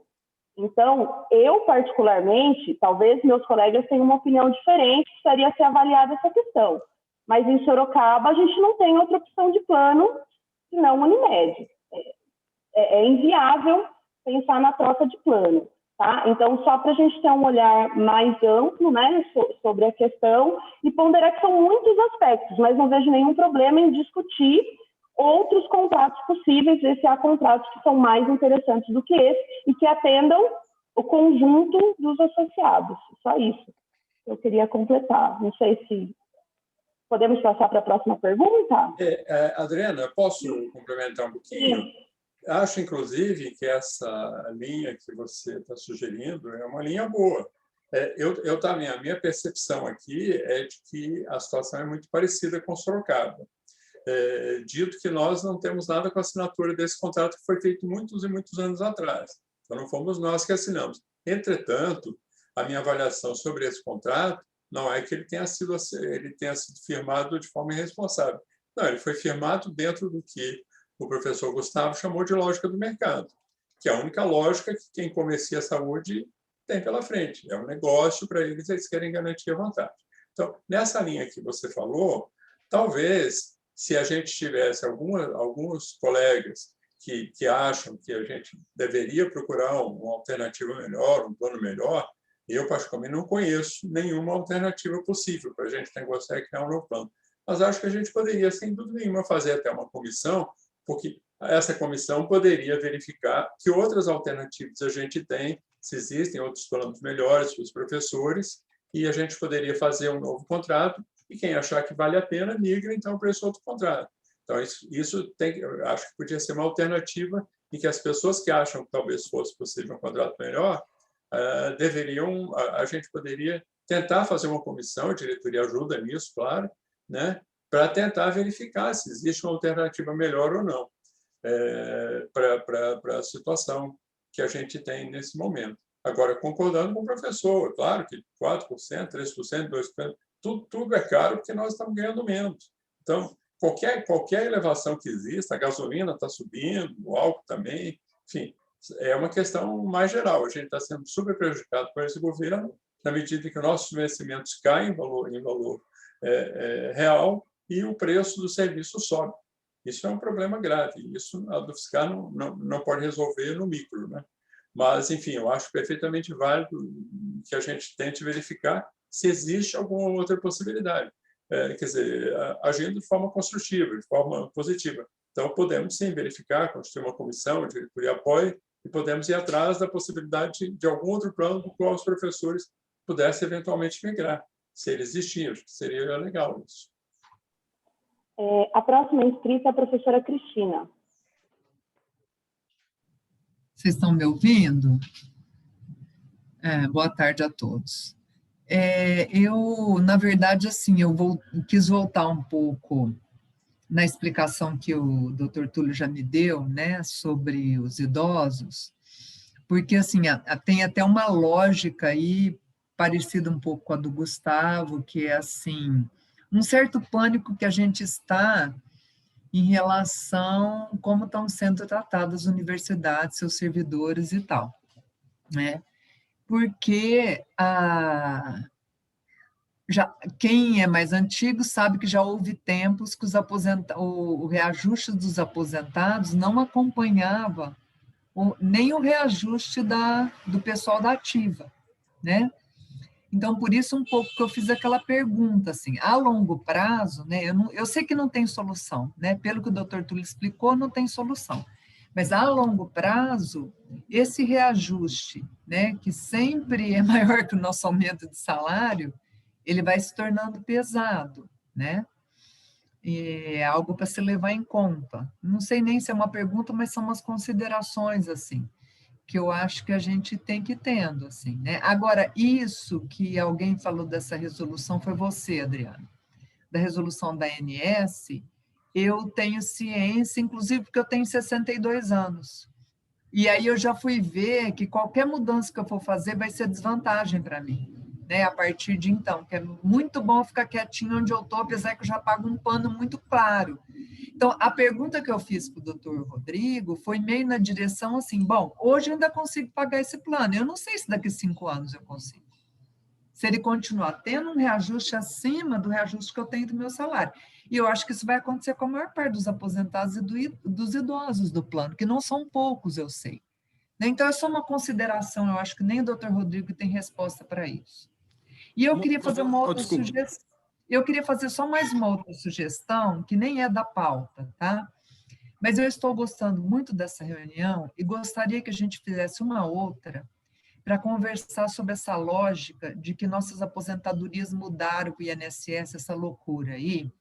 Então, eu particularmente, talvez meus colegas tenham uma opinião diferente, precisaria ser avaliada essa questão. Mas em Sorocaba, a gente não tem outra opção de plano senão Unimed. É inviável pensar na troca de plano. Tá? Então, só para a gente ter um olhar mais amplo, né, sobre a questão e ponderar que são muitos aspectos, mas não vejo nenhum problema em discutir outros contratos possíveis, ver se há contratos que são mais interessantes do que esse e que atendam o conjunto dos associados. Só isso eu queria completar. Não sei se podemos passar para a próxima pergunta. Adriana, posso complementar um pouquinho? Sim. Acho, inclusive, que essa linha que você está sugerindo é uma linha boa. A minha percepção aqui é de que a situação é muito parecida com Sorocaba. Dito que nós não temos nada com a assinatura desse contrato que foi feito muitos e muitos anos atrás. Então, não fomos nós que assinamos. Entretanto, a minha avaliação sobre esse contrato não é que ele tenha sido firmado de forma irresponsável. Não, ele foi firmado dentro do que o professor Gustavo chamou de lógica do mercado, que é a única lógica que quem comercia a saúde tem pela frente. É um negócio para eles, eles querem garantir a vantagem. Então, nessa linha que você falou, talvez, se a gente tivesse alguns colegas que acham que a gente deveria procurar uma alternativa melhor, um plano melhor, eu, particularmente, não conheço nenhuma alternativa possível para a gente negociar e criar um novo plano. Mas acho que a gente poderia, sem dúvida nenhuma, fazer até uma comissão, porque essa comissão poderia verificar que outras alternativas a gente tem, se existem outros planos melhores para os professores, e a gente poderia fazer um novo contrato, e quem achar que vale a pena, migra, então, para esse outro contrato. Então, isso eu acho que podia ser uma alternativa em que as pessoas que acham que talvez fosse possível um contrato melhor, a gente poderia tentar fazer uma comissão, a diretoria ajuda nisso, claro, né, para tentar verificar se existe uma alternativa melhor ou não para a situação que a gente tem nesse momento. Agora, concordando com o professor, claro que 4%, 3%, 2%, tudo é caro porque nós estamos ganhando menos. Então, qualquer elevação que exista, a gasolina está subindo, o álcool também, enfim, é uma questão mais geral. A gente está sendo super prejudicado por esse governo na medida que nossos vencimentos caem em valor real e o preço do serviço sobe. Isso é um problema grave. Isso a do fiscal não pode resolver no micro, né? Mas, enfim, eu acho perfeitamente válido que a gente tente verificar se existe alguma outra possibilidade. Quer dizer, agindo de forma construtiva, de forma positiva. Então, podemos, sim, verificar, constituir uma comissão, a diretoria apoia, e podemos ir atrás da possibilidade de algum outro plano do qual os professores pudessem eventualmente migrar, se ele existir. Acho que seria legal isso. A próxima inscrita é a professora Cristina. Vocês estão me ouvindo? Boa tarde a todos. Na verdade, assim, quis voltar um pouco na explicação que o Dr. Túlio já me deu, né, sobre os idosos, porque, assim, tem até uma lógica aí parecida um pouco com a do Gustavo, que é, assim, um certo pânico que a gente está em relação a como estão sendo tratadas as universidades, seus servidores e tal, né? Porque quem é mais antigo sabe que já houve tempos que o reajuste dos aposentados não acompanhava nem o reajuste do pessoal da ativa, né? Então, por isso, um pouco que eu fiz aquela pergunta, assim, a longo prazo, né, eu sei que não tem solução, né, pelo que o doutor Túlio explicou, não tem solução, mas a longo prazo, esse reajuste, né, que sempre é maior que o nosso aumento de salário, ele vai se tornando pesado, né, e é algo para se levar em conta. Não sei nem se é uma pergunta, mas são umas considerações, assim, que eu acho que a gente tem que ir tendo, assim, né? Agora, isso que alguém falou dessa resolução foi você, Adriana, da resolução da ANS, eu tenho ciência, inclusive porque eu tenho 62 anos. E aí eu já fui ver que qualquer mudança que eu for fazer vai ser desvantagem para mim, né? A partir de então, que é muito bom ficar quietinho onde eu estou, apesar que eu já pago um pano muito claro. Então, a pergunta que eu fiz para o doutor Rodrigo foi meio na direção assim, bom, hoje eu ainda consigo pagar esse plano, eu não sei se daqui a 5 anos eu consigo. Se ele continuar tendo um reajuste acima do reajuste que eu tenho do meu salário. E eu acho que isso vai acontecer com a maior parte dos aposentados e dos idosos do plano, que não são poucos, eu sei. Então, é só uma consideração, eu acho que nem o doutor Rodrigo tem resposta para isso. E eu queria fazer uma outra sugestão. Eu queria fazer só mais uma outra sugestão, que nem é da pauta, tá? Mas eu estou gostando muito dessa reunião e gostaria que a gente fizesse uma outra para conversar sobre essa lógica de que nossas aposentadorias mudaram com o INSS, essa loucura aí.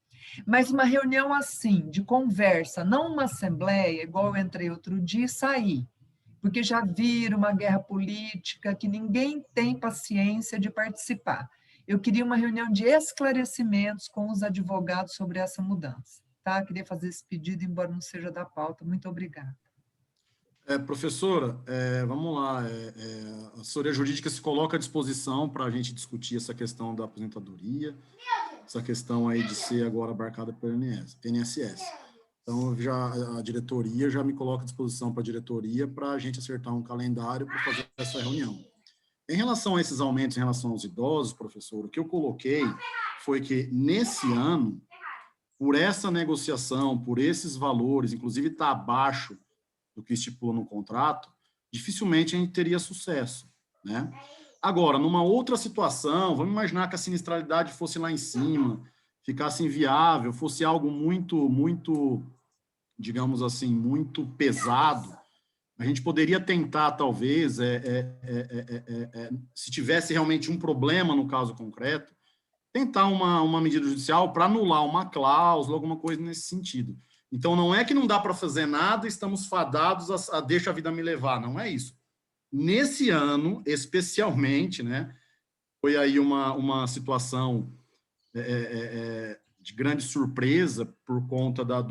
Mas uma reunião assim, de conversa, não uma assembleia, igual eu entrei outro dia e saí. Porque já vira uma guerra política que ninguém tem paciência de participar. Eu queria uma reunião de esclarecimentos com os advogados sobre essa mudança. Tá? Queria fazer esse pedido, embora não seja da pauta. Muito obrigada. Professora, vamos lá. A assessoria jurídica se coloca à disposição para a gente discutir essa questão da aposentadoria, essa questão aí de ser agora abarcada pelo INSS. Então, a diretoria já me coloca à disposição para a diretoria para a gente acertar um calendário para fazer essa reunião. Em relação a esses aumentos em relação aos idosos, professor, o que eu coloquei foi que, nesse ano, por essa negociação, por esses valores, inclusive está abaixo do que estipula no contrato, dificilmente a gente teria sucesso, né? Agora, numa outra situação, vamos imaginar que a sinistralidade fosse lá em cima, ficasse inviável, fosse algo muito, digamos assim, muito pesado, a gente poderia tentar, talvez, se tivesse realmente um problema no caso concreto, tentar uma medida judicial para anular uma cláusula, alguma coisa nesse sentido. Então, não é que não dá para fazer nada, estamos fadados a deixa a vida me levar, não é isso. Nesse ano, especialmente, né, foi aí uma situação de grande surpresa por conta da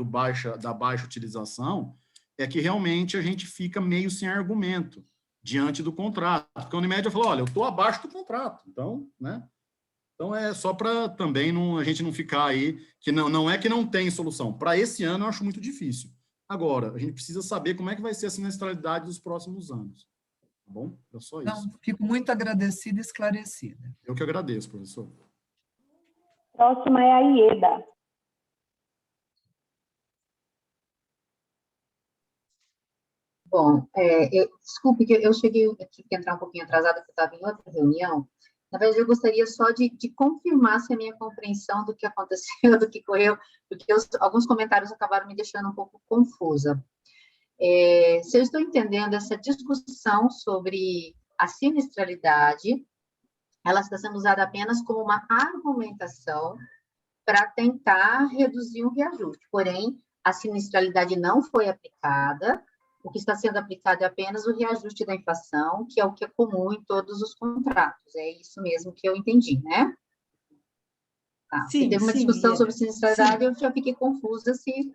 baixa utilização, é que realmente a gente fica meio sem argumento diante do contrato. Porque a Unimed falou, olha, eu estou abaixo do contrato, então, né? Então, é só para também a gente não ficar aí, que não é que não tem solução. Para esse ano, eu acho muito difícil. Agora, a gente precisa saber como é que vai ser a sinistralidade dos próximos anos. Tá bom? É só isso. Não, fico muito agradecida e esclarecida. Eu que agradeço, professor. Próxima é a Ieda. Bom, desculpe que eu tive que entrar um pouquinho atrasada, porque eu estava em outra reunião. Na verdade, eu gostaria só de confirmar se a minha compreensão do que aconteceu, do que correu, porque alguns comentários acabaram me deixando um pouco confusa. Se eu estou entendendo, essa discussão sobre a sinistralidade, ela está sendo usada apenas como uma argumentação para tentar reduzir o reajuste. Porém, a sinistralidade não foi aplicada, o que está sendo aplicado é apenas o reajuste da inflação, que é o que é comum em todos os contratos. É isso mesmo que eu entendi, né? Tá. Sim, teve uma sim, discussão Ieda, sobre sinistralidade, sim. eu já fiquei confusa se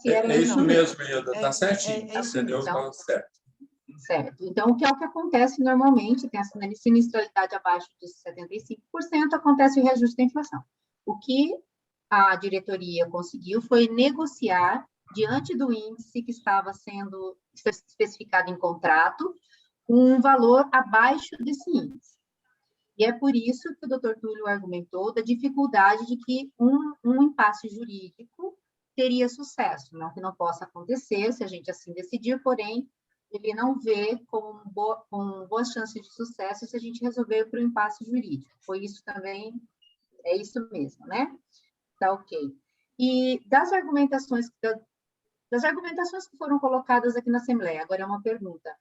era É isso não. mesmo, Ieda, está certinho, É isso entendeu? mesmo. Tá certo. Certo. Então, o que acontece normalmente, tem a sinistralidade abaixo de 75%, acontece o reajuste da inflação. O que a diretoria conseguiu foi negociar, diante do índice que estava sendo especificado em contrato, um valor abaixo desse índice. E é por isso que o doutor Túlio argumentou da dificuldade de que um impasse jurídico teria sucesso, não que não possa acontecer, se a gente assim decidir, porém, ele não vê com boas chances de sucesso se a gente resolver para o impasse jurídico. Foi isso também, é isso mesmo, né? Tá ok. E das argumentações que foram colocadas aqui na Assembleia, agora é uma pergunta.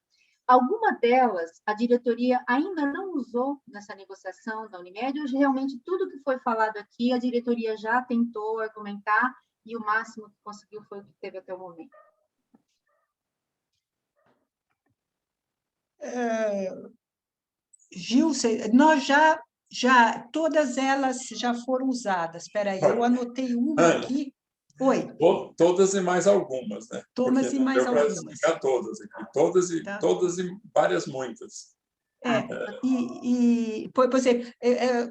Alguma delas a diretoria ainda não usou nessa negociação da Unimed, ou realmente tudo que foi falado aqui a diretoria já tentou argumentar e o máximo que conseguiu foi o que teve até o momento? Gilce, nós todas elas já foram usadas. Espera aí, eu anotei uma Ana, aqui. Oi. Todas e mais algumas, né? Todas Porque e não mais deu para algumas. explicar todas aqui. Todas e várias muitas. Por exemplo,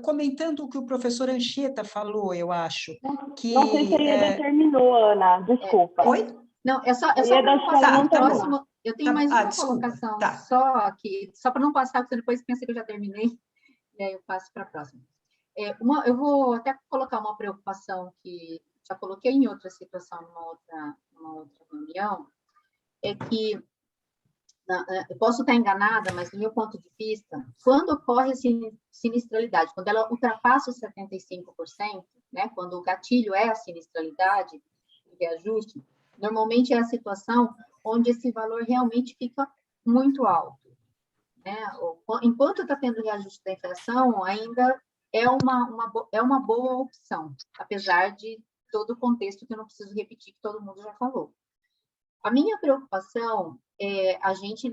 comentando o que o professor Anchieta falou, eu acho que... Não sei se a Ieda terminou, Ana, desculpa. Oi? Não, é só Ieda, para passar no próximo. Bom. Eu tenho mais uma desculpa. colocação só aqui, só para não passar, porque depois pensa que eu já terminei, e aí eu passo para a próxima. Eu vou até colocar uma preocupação que já coloquei em outra situação, numa outra reunião, é que, eu posso estar enganada, mas do meu ponto de vista, quando ocorre a sinistralidade, quando ela ultrapassa os 75%, né, quando o gatilho é a sinistralidade, o reajuste, normalmente é a situação onde esse valor realmente fica muito alto. Né? Enquanto está tendo reajuste da inflação, ainda é uma boa opção, apesar de todo o contexto que eu não preciso repetir, que todo mundo já falou. A minha preocupação é a gente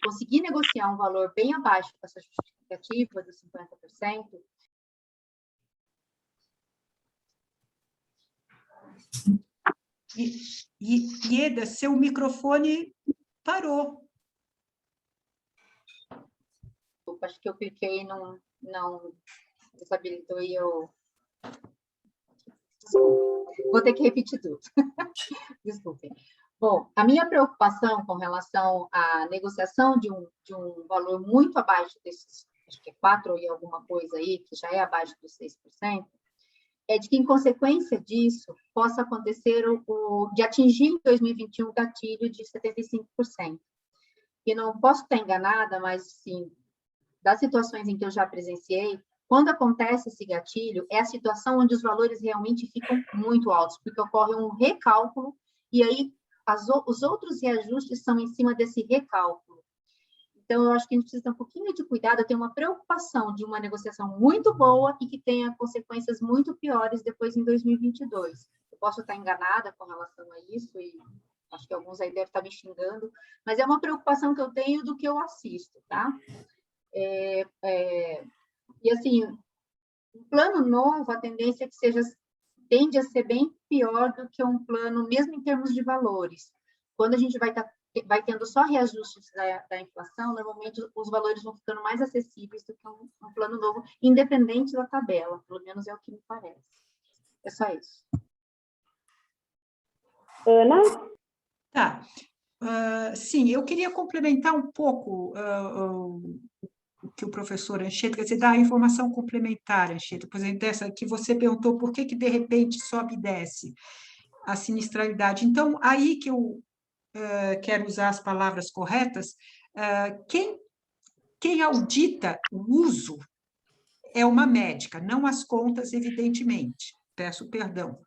conseguir negociar um valor bem abaixo dessa justificativa dos 50%. Ieda, seu microfone parou. Acho que eu cliquei, não desabilitou e eu... Desculpe. Vou ter que repetir tudo. Desculpe. Bom, a minha preocupação com relação à negociação de um valor muito abaixo desses, acho que é 4 e alguma coisa aí, que já é abaixo dos 6%, é de que, em consequência disso, possa acontecer de atingir em 2021 o gatilho de 75%. E não posso estar enganada, mas, sim, das situações em que eu já presenciei, quando acontece esse gatilho, é a situação onde os valores realmente ficam muito altos, porque ocorre um recálculo, e aí os outros reajustes são em cima desse recálculo. Então, eu acho que a gente precisa ter um pouquinho de cuidado, eu tenho uma preocupação de uma negociação muito boa e que tenha consequências muito piores depois em 2022. Eu posso estar enganada com relação a isso, e acho que alguns aí devem estar me xingando, mas é uma preocupação que eu tenho do que eu assisto, tá? E, assim, um plano novo, a tendência é que tende a ser bem pior do que um plano, mesmo em termos de valores. Quando a gente vai tendo só reajustes da inflação, normalmente os valores vão ficando mais acessíveis do que um plano novo, independente da tabela, pelo menos é o que me parece. É só isso. Ana? Tá. Sim, eu queria complementar um pouco o que o professor Anchieta, quer dizer, dar a informação complementar, Anchieta, por exemplo, dessa que você perguntou por que de repente sobe e desce a sinistralidade. Então, aí que eu quero usar as palavras corretas, quem audita o uso é uma médica, não as contas, evidentemente, peço perdão.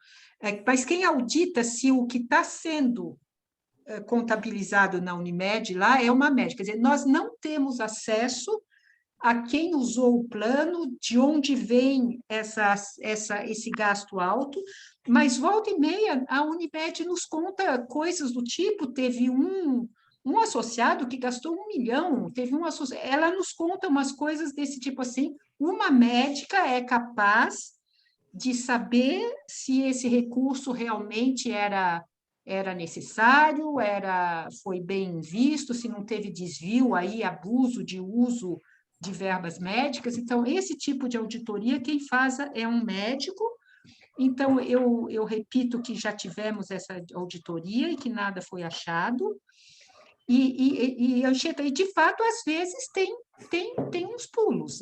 Mas quem audita se o que está sendo contabilizado na Unimed lá é uma médica. Quer dizer, nós não temos acesso a quem usou o plano, de onde vem esse gasto alto, mas volta e meia a Unimed nos conta coisas do tipo, teve um associado que gastou 1 milhão, ela nos conta umas coisas desse tipo assim, uma médica é capaz de saber se esse recurso realmente era necessário, foi bem visto, se não teve desvio aí, abuso de uso de verbas médicas. Então, esse tipo de auditoria, quem faz é um médico. Então, eu repito que já tivemos essa auditoria e que nada foi achado. Anchieta, e de fato, às vezes, tem uns pulos.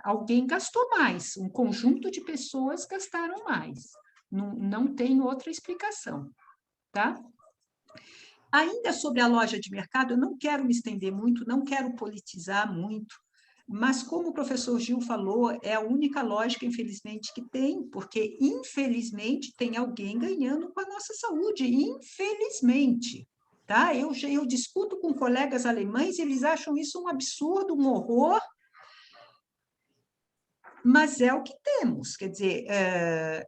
Alguém gastou mais, um conjunto de pessoas gastaram mais. Não tem outra explicação. Tá? Ainda sobre a loja de mercado, eu não quero me estender muito, não quero politizar muito, mas como o professor Gil falou, é a única lógica, infelizmente, que tem, porque, infelizmente, tem alguém ganhando com a nossa saúde, infelizmente. Tá? Eu discuto com colegas alemães, eles acham isso um absurdo, um horror, mas é o que temos. Quer dizer,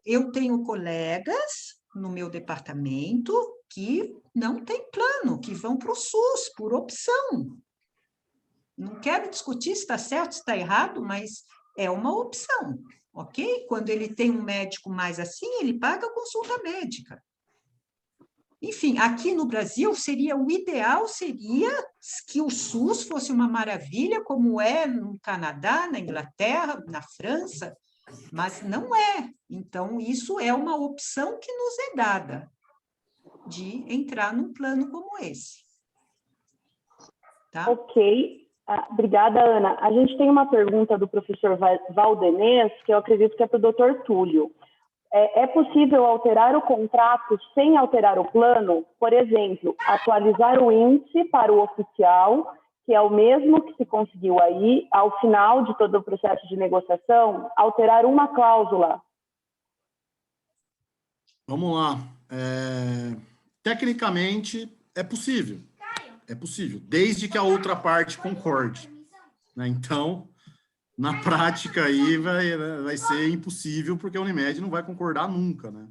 eu tenho colegas no meu departamento que não têm plano, que vão para o SUS, por opção. Não quero discutir se está certo, se está errado, mas é uma opção, ok? Quando ele tem um médico mais assim, ele paga a consulta médica. Enfim, aqui no Brasil, o ideal seria que o SUS fosse uma maravilha, como é no Canadá, na Inglaterra, na França, mas não é. Então, isso é uma opção que nos é dada, de entrar num plano como esse. Tá? Ok. Obrigada, Ana. A gente tem uma pergunta do professor Valdenez, que eu acredito que é para o doutor Túlio. É possível alterar o contrato sem alterar o plano? Por exemplo, atualizar o índice para o oficial, que é o mesmo que se conseguiu aí, ao final de todo o processo de negociação, alterar uma cláusula? Vamos lá. Tecnicamente, é possível. É possível, desde que a outra parte concorde. Né? Então, na prática, aí vai ser impossível, porque a Unimed não vai concordar nunca. Né?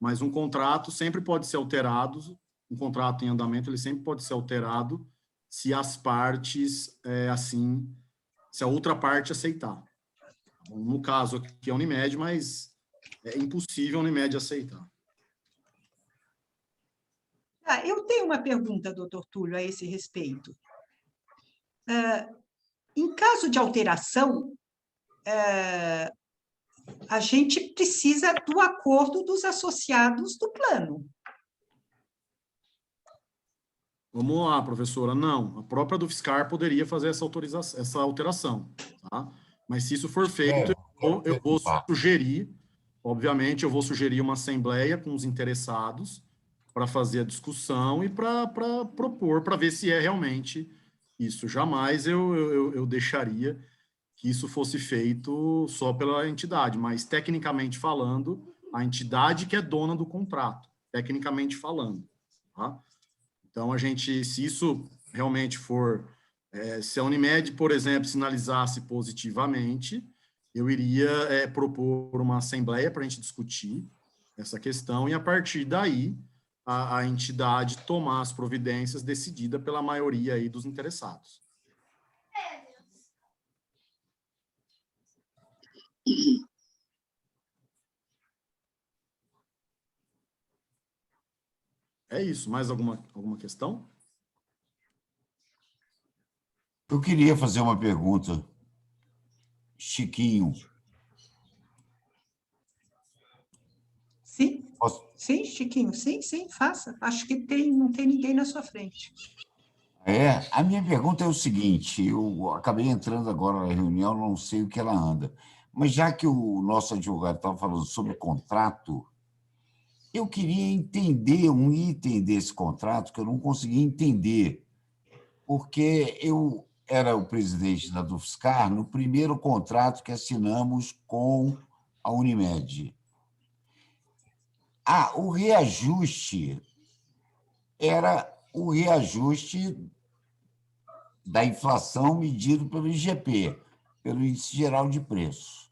Mas um contrato sempre pode ser alterado, um contrato em andamento, ele sempre pode ser alterado se as partes, se a outra parte aceitar. No caso aqui é a Unimed, mas é impossível a Unimed aceitar. Eu tenho uma pergunta, doutor Túlio, a esse respeito. Em caso de alteração, a gente precisa do acordo dos associados do plano. Vamos lá, professora. Não, a própria do Fiscar poderia fazer essa alteração. Tá? Mas se isso for feito, eu vou sugerir, obviamente, eu vou sugerir uma assembleia com os interessados para fazer a discussão e para propor, para ver se é realmente isso. Jamais eu deixaria que isso fosse feito só pela entidade, mas, tecnicamente falando, a entidade que é dona do contrato, tecnicamente falando. Tá? Então, se isso realmente for... se a Unimed, por exemplo, sinalizasse positivamente, eu iria propor uma assembleia para a gente discutir essa questão e, a partir daí, a entidade tomar as providências decidida pela maioria aí dos interessados. É isso. Mais alguma questão? Eu queria fazer uma pergunta. Chiquinho. Sim, sim, Chiquinho, sim, faça. Acho que não tem ninguém na sua frente. A minha pergunta é o seguinte, eu acabei entrando agora na reunião, não sei o que ela anda, mas já que o nosso advogado estava falando sobre contrato, eu queria entender um item desse contrato que eu não conseguia entender, porque eu era o presidente da Dufscar no primeiro contrato que assinamos com a Unimed. O reajuste era o reajuste da inflação medido pelo IGP, pelo Índice Geral de Preços.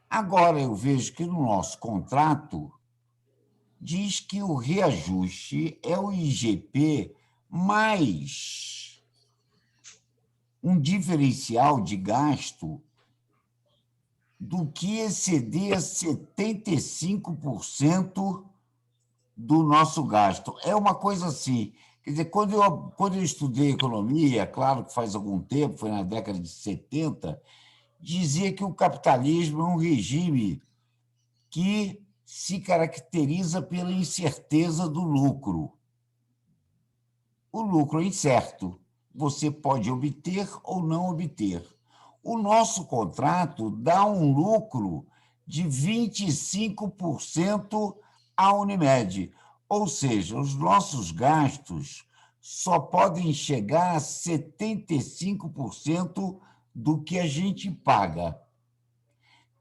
Agora, eu vejo que no nosso contrato diz que o reajuste é o IGP mais um diferencial de gasto do que exceder 75% do nosso gasto. É uma coisa assim. Quer dizer, quando eu estudei economia, claro que faz algum tempo, foi na década de 70, dizia que o capitalismo é um regime que se caracteriza pela incerteza do lucro. O lucro é incerto. Você pode obter ou não obter. O nosso contrato dá um lucro de 25% à Unimed, ou seja, os nossos gastos só podem chegar a 75% do que a gente paga.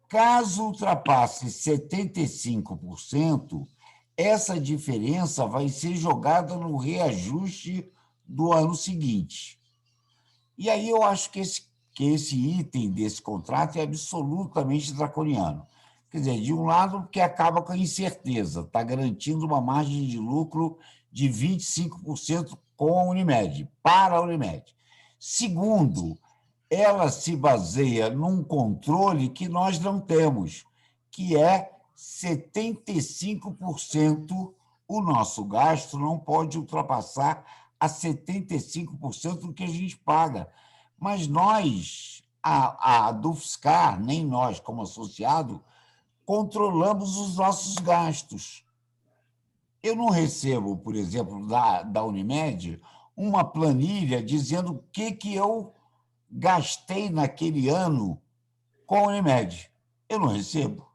Caso ultrapasse 75%, essa diferença vai ser jogada no reajuste do ano seguinte. E aí eu acho que esse item desse contrato é absolutamente draconiano. Quer dizer, de um lado, porque acaba com a incerteza, está garantindo uma margem de lucro de 25% com a Unimed, para a Unimed. Segundo, ela se baseia num controle que nós não temos, que é 75%, o nosso gasto não pode ultrapassar a 75% do que a gente paga. Mas nós, a Dufscar, nem nós como associado, controlamos os nossos gastos. Eu não recebo, por exemplo, da Unimed, uma planilha dizendo o que eu gastei naquele ano com a Unimed. Eu não recebo.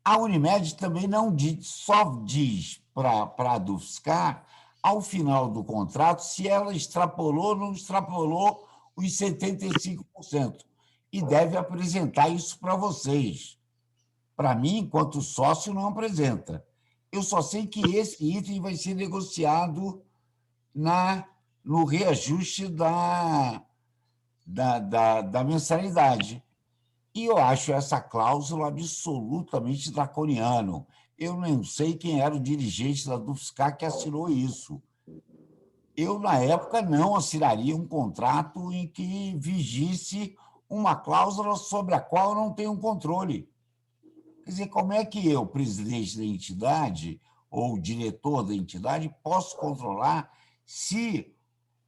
A Unimed também não diz, só diz para a Dufscar, ao final do contrato, se ela extrapolou ou não extrapolou os 75%. E deve apresentar isso para vocês. Para mim, enquanto sócio, não apresenta. Eu só sei que esse item vai ser negociado no reajuste da mensalidade. E eu acho essa cláusula absolutamente draconiana. Eu não sei quem era o dirigente da Dufscar que assinou isso. Eu, na época, não assinaria um contrato em que vigisse uma cláusula sobre a qual eu não tenho controle. Quer dizer, como é que eu, presidente da entidade ou diretor da entidade, posso controlar se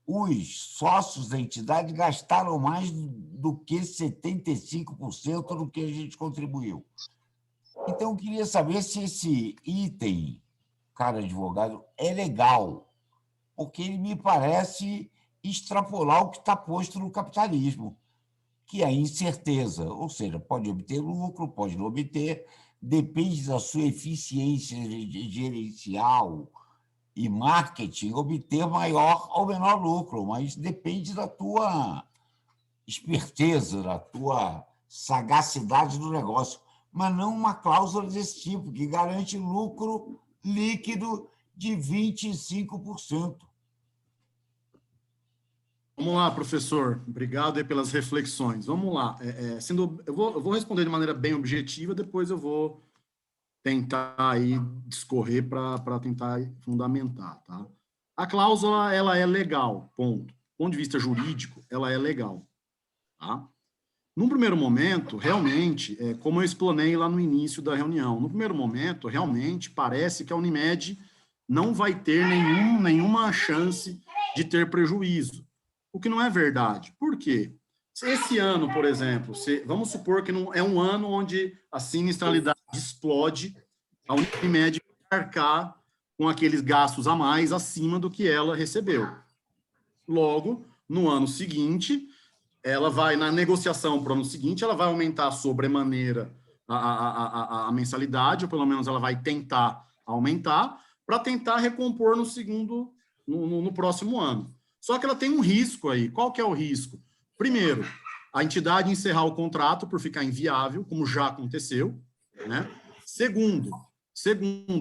os sócios da entidade gastaram mais do que 75% do que a gente contribuiu? Então, eu queria saber se esse item, cara advogado, é legal, porque ele me parece extrapolar o que está posto no capitalismo, que é a incerteza, ou seja, pode obter lucro, pode não obter, depende da sua eficiência gerencial e marketing, obter maior ou menor lucro, mas depende da tua esperteza, da tua sagacidade do negócio, mas não uma cláusula desse tipo, que garante lucro líquido de 25%. Vamos lá, professor. Obrigado aí pelas reflexões. Vamos lá. Eu vou responder de maneira bem objetiva, depois eu vou tentar aí discorrer para tentar fundamentar, tá? A cláusula, ela é legal, ponto. Do ponto de vista jurídico, ela é legal, tá? Num primeiro momento, realmente, como eu explanei lá no início da reunião, no primeiro momento, realmente, parece que a Unimed não vai ter nenhuma chance de ter prejuízo, o que não é verdade. Por quê? Se esse ano, por exemplo, vamos supor que não é um ano onde a sinistralidade explode, a Unimed vai arcar com aqueles gastos a mais acima do que ela recebeu. Logo, no ano seguinte, ela vai, na negociação para o ano seguinte, ela vai aumentar sobremaneira a mensalidade, ou pelo menos ela vai tentar aumentar, para tentar recompor no próximo ano. Só que ela tem um risco aí. Qual que é o risco? Primeiro, a entidade encerrar o contrato por ficar inviável, como já aconteceu, né? Segundo,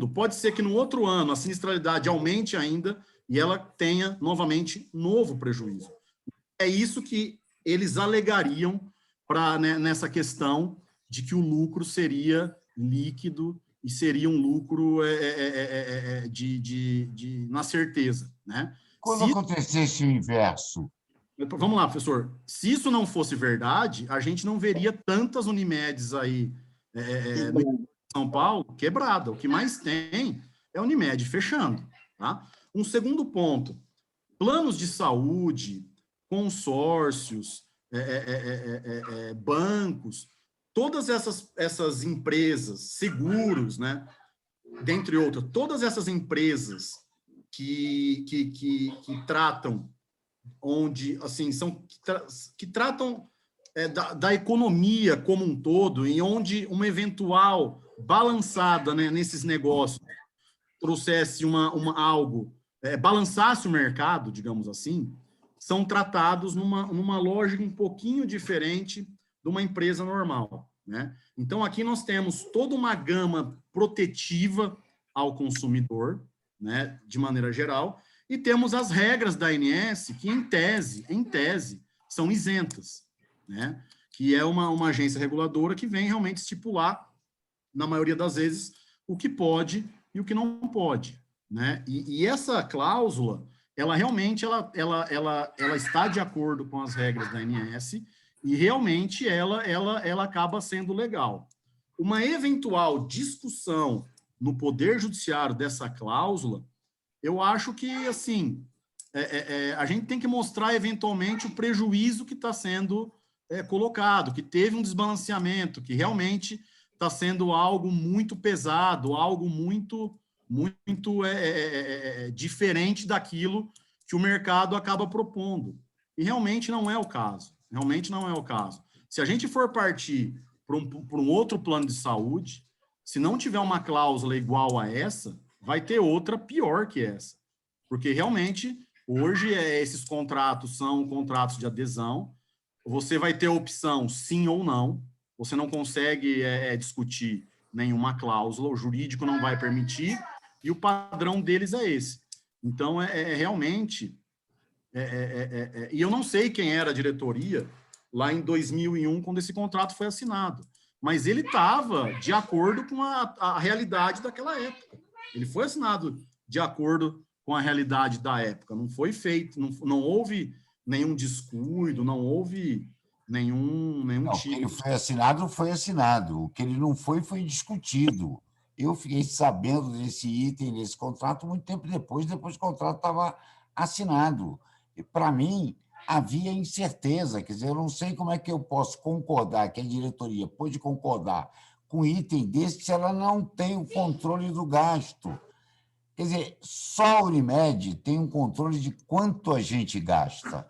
pode ser que no outro ano a sinistralidade aumente ainda e ela tenha, novamente, novo prejuízo. É isso que eles alegariam né, nessa questão de que o lucro seria líquido e seria um lucro na certeza. Né? Quando acontecesse o inverso? Vamos lá, professor. Se isso não fosse verdade, a gente não veria tantas Unimedes aí no São Paulo quebrada. O que mais tem é a Unimed fechando. Tá? Um segundo ponto, planos de saúde, consórcios, bancos, todas essas empresas, seguros, né? Dentre outras, todas essas empresas que tratam onde, assim, que tratam da economia como um todo, e onde uma eventual balançada, né, nesses negócios trouxesse algo, balançasse o mercado, digamos assim, são tratados numa lógica um pouquinho diferente de uma empresa normal. Né? Então, aqui nós temos toda uma gama protetiva ao consumidor, né, de maneira geral, e temos as regras da ANS, que, em tese, são isentas, né? Que é uma agência reguladora que vem realmente estipular, na maioria das vezes, o que pode e o que não pode. Né? E essa cláusula, ela realmente ela está de acordo com as regras da ANS e realmente ela acaba sendo legal. Uma eventual discussão no Poder Judiciário dessa cláusula, eu acho que, assim, a gente tem que mostrar, eventualmente, o prejuízo que está sendo colocado, que teve um desbalanceamento, que realmente está sendo algo muito pesado, algo muito diferente daquilo que o mercado acaba propondo. E realmente não é o caso. Realmente não é o caso. Se a gente for partir para um outro plano de saúde, se não tiver uma cláusula igual a essa, vai ter outra pior que essa. Porque realmente, hoje, esses contratos são contratos de adesão, você vai ter a opção sim ou não, você não consegue discutir nenhuma cláusula, o jurídico não vai permitir, e o padrão deles é esse. Então, realmente... e eu não sei quem era a diretoria lá em 2001, quando esse contrato foi assinado, mas ele estava de acordo com a realidade daquela época. Ele foi assinado de acordo com a realidade da época. Não foi feito, não houve nenhum descuido, não houve nenhum tipo. O que ele foi assinado, foi assinado. O que ele não foi discutido. Eu fiquei sabendo desse item, desse contrato, muito tempo depois que o contrato estava assinado. E, para mim, havia incerteza. Quer dizer, eu não sei como é que eu posso concordar, que a diretoria pode concordar com um item desse se ela não tem o controle do gasto. Quer dizer, só a Unimed tem um controle de quanto a gente gasta.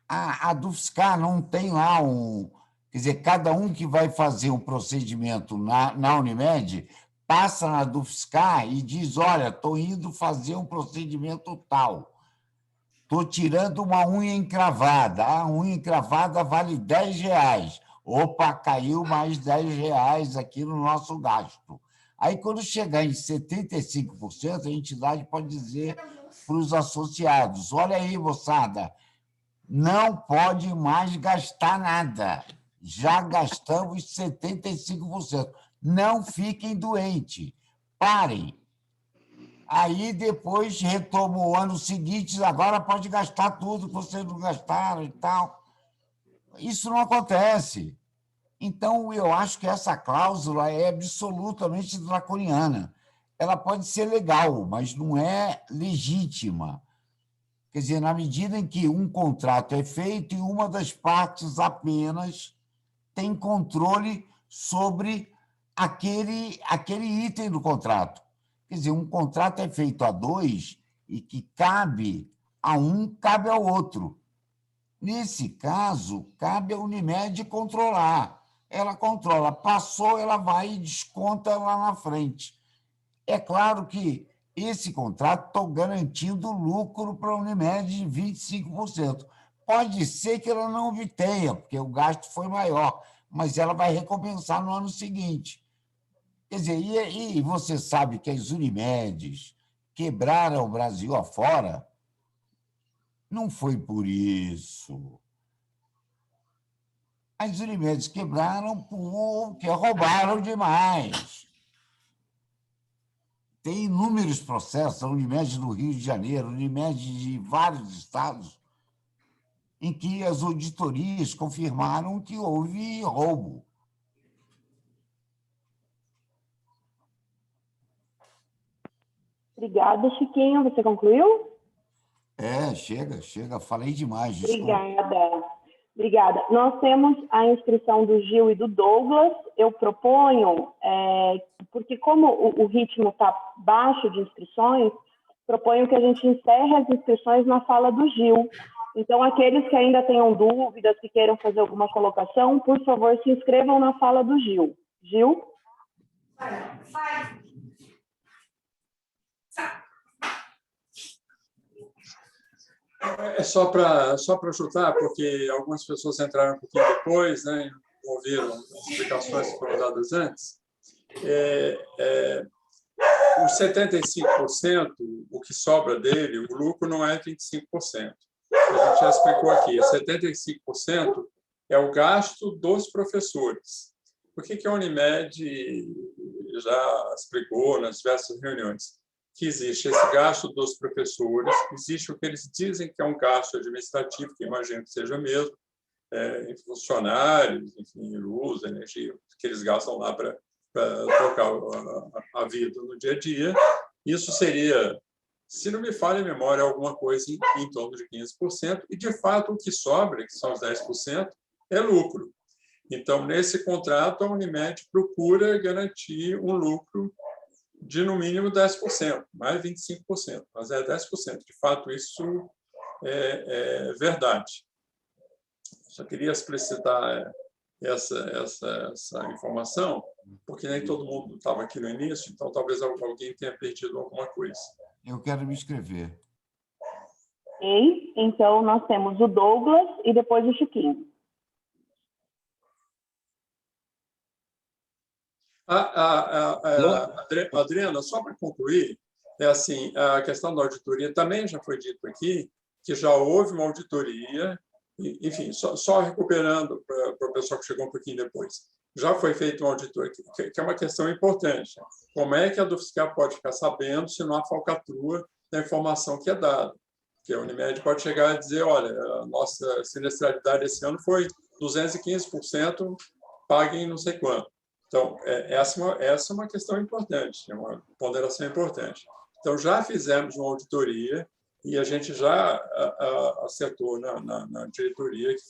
A Dufscar não tem lá um... Quer dizer, cada um que vai fazer um procedimento na Unimed passa na Dufscar e diz, olha, estou indo fazer um procedimento tal. Estou tirando uma unha encravada. A unha encravada vale R$10. Opa, caiu mais R$10 aqui no nosso gasto. Aí, quando chegar em 75%, a entidade pode dizer para os associados, olha aí, moçada, não pode mais gastar nada. Já gastamos 75%. Não fiquem doentes. Parem. Aí, depois, retoma o ano seguinte, agora pode gastar tudo que vocês não gastaram e tal. Isso não acontece. Então, eu acho que essa cláusula é absolutamente draconiana. Ela pode ser legal, mas não é legítima. Quer dizer, na medida em que um contrato é feito e uma das partes apenas tem controle sobre aquele item do contrato. Quer dizer, um contrato é feito a dois e que cabe a um, cabe ao outro. Nesse caso, cabe à Unimed controlar. Ela controla. Passou, ela vai e desconta lá na frente. É claro que esse contrato está garantindo lucro para a Unimed de 25%. Pode ser que ela não obtenha, porque o gasto foi maior, mas ela vai recompensar no ano seguinte. Quer dizer, e você sabe que as Unimedes, quebraram o Brasil afora, não foi por isso. As Unimedes quebraram porque roubaram demais. Tem inúmeros processos, a Unimed no Rio de Janeiro, a Unimed de vários estados, em que as auditorias confirmaram que houve roubo. Obrigada, Chiquinho. Você concluiu? Chega. Falei demais, desculpa. Obrigada. Nós temos a inscrição do Gil e do Douglas. Eu proponho, porque como o ritmo está baixo de inscrições, proponho que a gente encerre as inscrições na fala do Gil. Então, aqueles que ainda tenham dúvidas, que queiram fazer alguma colocação, por favor, se inscrevam na fala do Gil. Gil? É só para chutar, porque algumas pessoas entraram um pouquinho depois, né, não ouviram as explicações que foram dadas antes. Os 75%, o que sobra dele, o lucro não é 25%. A gente já explicou aqui, 75% é o gasto dos professores. Por que a Unimed já explicou nas diversas reuniões? Que existe esse gasto dos professores, existe o que eles dizem que é um gasto administrativo, que imagino que seja mesmo, em funcionários, enfim, luz, energia, que eles gastam lá para tocar a vida no dia a dia. Isso seria, se não me falha a memória, alguma coisa em torno de 15%, e, de fato, o que sobra, que são os 10%, é lucro. Então, nesse contrato, a Unimed procura garantir um lucro de, no mínimo, 10%, mais 25%, mas é 10%. De fato, isso é verdade. Só queria explicitar essa informação, porque nem todo mundo estava aqui no início, então talvez alguém tenha perdido alguma coisa. Eu quero me inscrever. Ok, então nós temos o Douglas e depois o Chiquinho. Adriana, só para concluir, assim, a questão da auditoria também já foi dito aqui, que já houve uma auditoria, enfim, só recuperando para o pessoal que chegou um pouquinho depois. Já foi feita uma auditoria, que é uma questão importante. Como é que a do fiscal pode ficar sabendo se não há falcatrua da informação que é dada? Porque a Unimed pode chegar e dizer, olha, a nossa sinistralidade esse ano foi 215%, paguem não sei quanto. Então, essa é uma questão importante, é uma ponderação importante. Então, já fizemos uma auditoria e a gente já acertou na diretoria que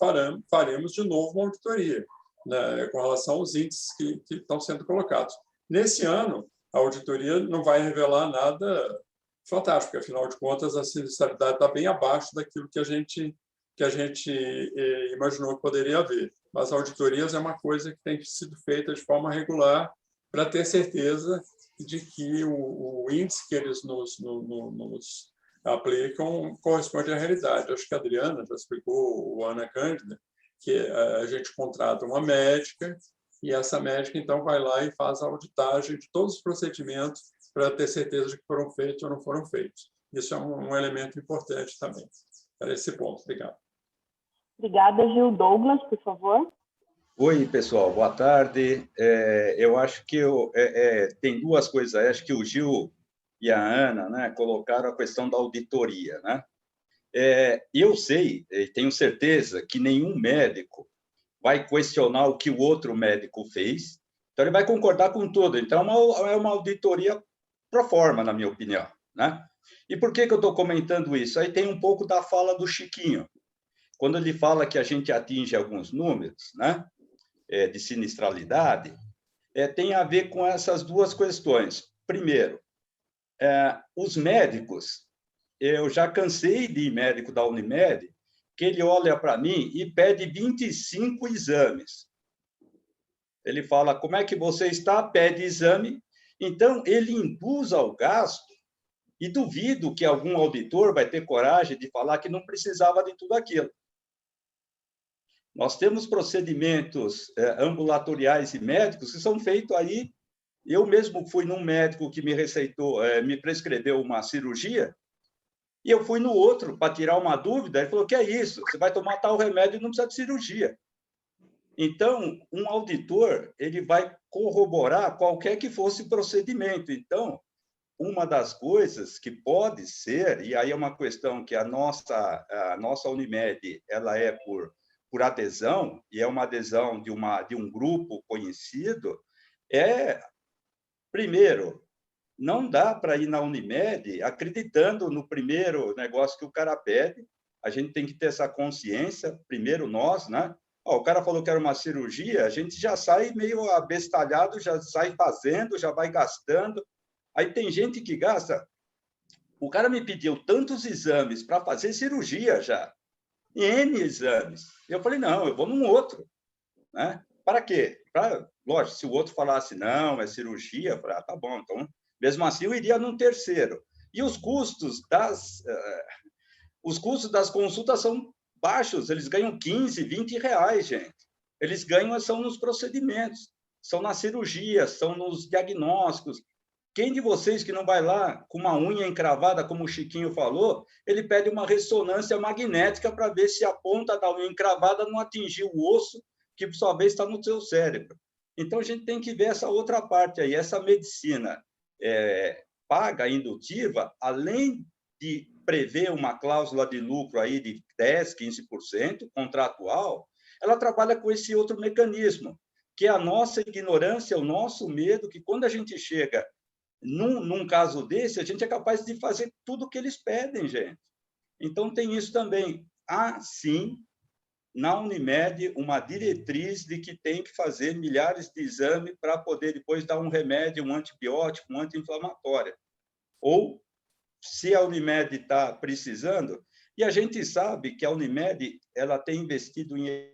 faremos de novo uma auditoria, né, com relação aos índices que estão sendo colocados. Nesse ano, a auditoria não vai revelar nada fantástico, porque, afinal de contas, a sinistralidade está bem abaixo daquilo que a gente imaginou que poderia haver. Mas auditorias é uma coisa que tem sido feita de forma regular para ter certeza de que o índice que eles nos aplicam corresponde à realidade. Acho que a Adriana já explicou, o Ana Cândida, que a gente contrata uma médica e essa médica, então, vai lá e faz a auditagem de todos os procedimentos para ter certeza de que foram feitos ou não foram feitos. Isso é um elemento importante também. Para esse ponto. Obrigado. Obrigada, Gil. Douglas, por favor. Oi, pessoal. Boa tarde. Eu acho que tem duas coisas. Acho que o Gil e a Ana, né, colocaram a questão da auditoria, né? Eu sei, tenho certeza que nenhum médico vai questionar o que o outro médico fez, então ele vai concordar com tudo. Então, é uma auditoria pro forma, na minha opinião, né? E por que eu estou comentando isso? Aí tem um pouco da fala do Chiquinho, quando ele fala que a gente atinge alguns números, né, de sinistralidade, tem a ver com essas duas questões. Primeiro, os médicos, eu já cansei de ir médico da Unimed, que ele olha para mim e pede 25 exames. Ele fala, como é que você está? Pede exame. Então, ele induz ao gasto e duvido que algum auditor vai ter coragem de falar que não precisava de tudo aquilo. Nós temos procedimentos ambulatoriais e médicos que são feitos aí Eu mesmo fui num médico que me receitou, me prescreveu uma cirurgia, e eu fui no outro para tirar uma dúvida, ele falou, que é isso? Você vai tomar tal remédio e não precisa de cirurgia. Então, um auditor, ele vai corroborar qualquer que fosse o procedimento. Então, uma das coisas que pode ser, e aí é uma questão que a nossa Unimed, ela é por adesão, e é uma adesão de um grupo conhecido, primeiro, não dá para ir na Unimed acreditando no primeiro negócio que o cara pede, a gente tem que ter essa consciência, primeiro nós, né? O cara falou que era uma cirurgia, a gente já sai meio abestalhado, já sai fazendo, já vai gastando. Aí tem gente que gasta. O cara me pediu tantos exames para fazer cirurgia já, N exames. Eu falei, não, eu vou num outro. Né? Para quê? Lógico, se o outro falasse, não, é cirurgia, eu falei, tá bom, então, mesmo assim, eu iria num terceiro. E os custos das consultas são baixos, eles ganham 15, 20 reais, gente. Eles ganham são nos procedimentos, são nas cirurgias, são nos diagnósticos. Quem de vocês que não vai lá com uma unha encravada, como o Chiquinho falou, ele pede uma ressonância magnética para ver se a ponta da unha encravada não atingiu o osso, que, por sua vez, está no seu cérebro. Então, a gente tem que ver essa outra parte aí, essa medicina paga, indutiva, além de prever uma cláusula de lucro aí de 10%, 15% contratual, ela trabalha com esse outro mecanismo, que é a nossa ignorância, o nosso medo, que quando a gente chega num caso desse, a gente é capaz de fazer tudo o que eles pedem, gente. Então, tem isso também. Há, sim, na Unimed, uma diretriz de que tem que fazer milhares de exames para poder depois dar um remédio, um antibiótico, um anti-inflamatório. Ou, se a Unimed está precisando, e a gente sabe que a Unimed ela tem investido em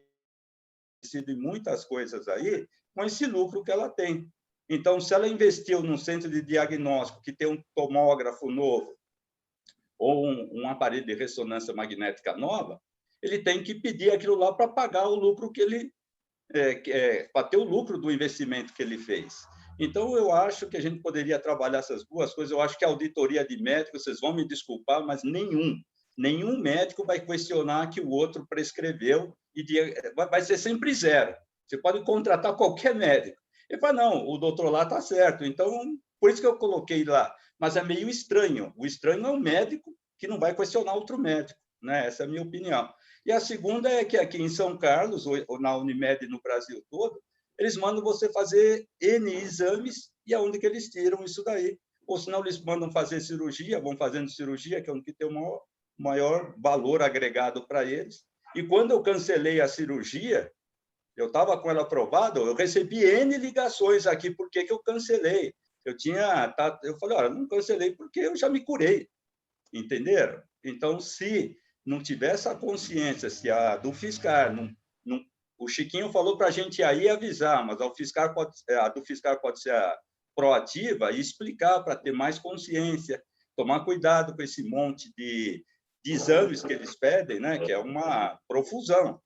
muitas coisas aí, com esse lucro que ela tem. Então, se ela investiu num centro de diagnóstico que tem um tomógrafo novo ou um aparelho de ressonância magnética nova, ele tem que pedir aquilo lá para pagar o lucro que ele para ter o lucro do investimento que ele fez. Então, eu acho que a gente poderia trabalhar essas duas coisas. Eu acho que a auditoria de médico, vocês vão me desculpar, mas nenhum médico vai questionar que o outro prescreveu e vai ser sempre zero. Você pode contratar qualquer médico. Ele fala, não, o doutor lá está certo. Então, por isso que eu coloquei lá. Mas é meio estranho. O estranho é um médico que não vai questionar outro médico. Né? Essa é a minha opinião. E a segunda é que aqui em São Carlos, ou na Unimed no Brasil todo, eles mandam você fazer N exames e aonde que eles tiram isso daí? Ou senão eles mandam fazer cirurgia, vão fazendo cirurgia, que é onde tem o maior valor agregado para eles. E quando eu cancelei a cirurgia, eu estava com ela aprovada, eu recebi N ligações aqui, por que eu cancelei? Eu falei, olha, não cancelei porque eu já me curei, entenderam? Então, se não tiver essa consciência, se a do fiscal, o Chiquinho falou para a gente aí avisar, mas a do fiscal pode ser proativa e explicar para ter mais consciência, tomar cuidado com esse monte de exames que eles pedem, né? Que é uma profusão.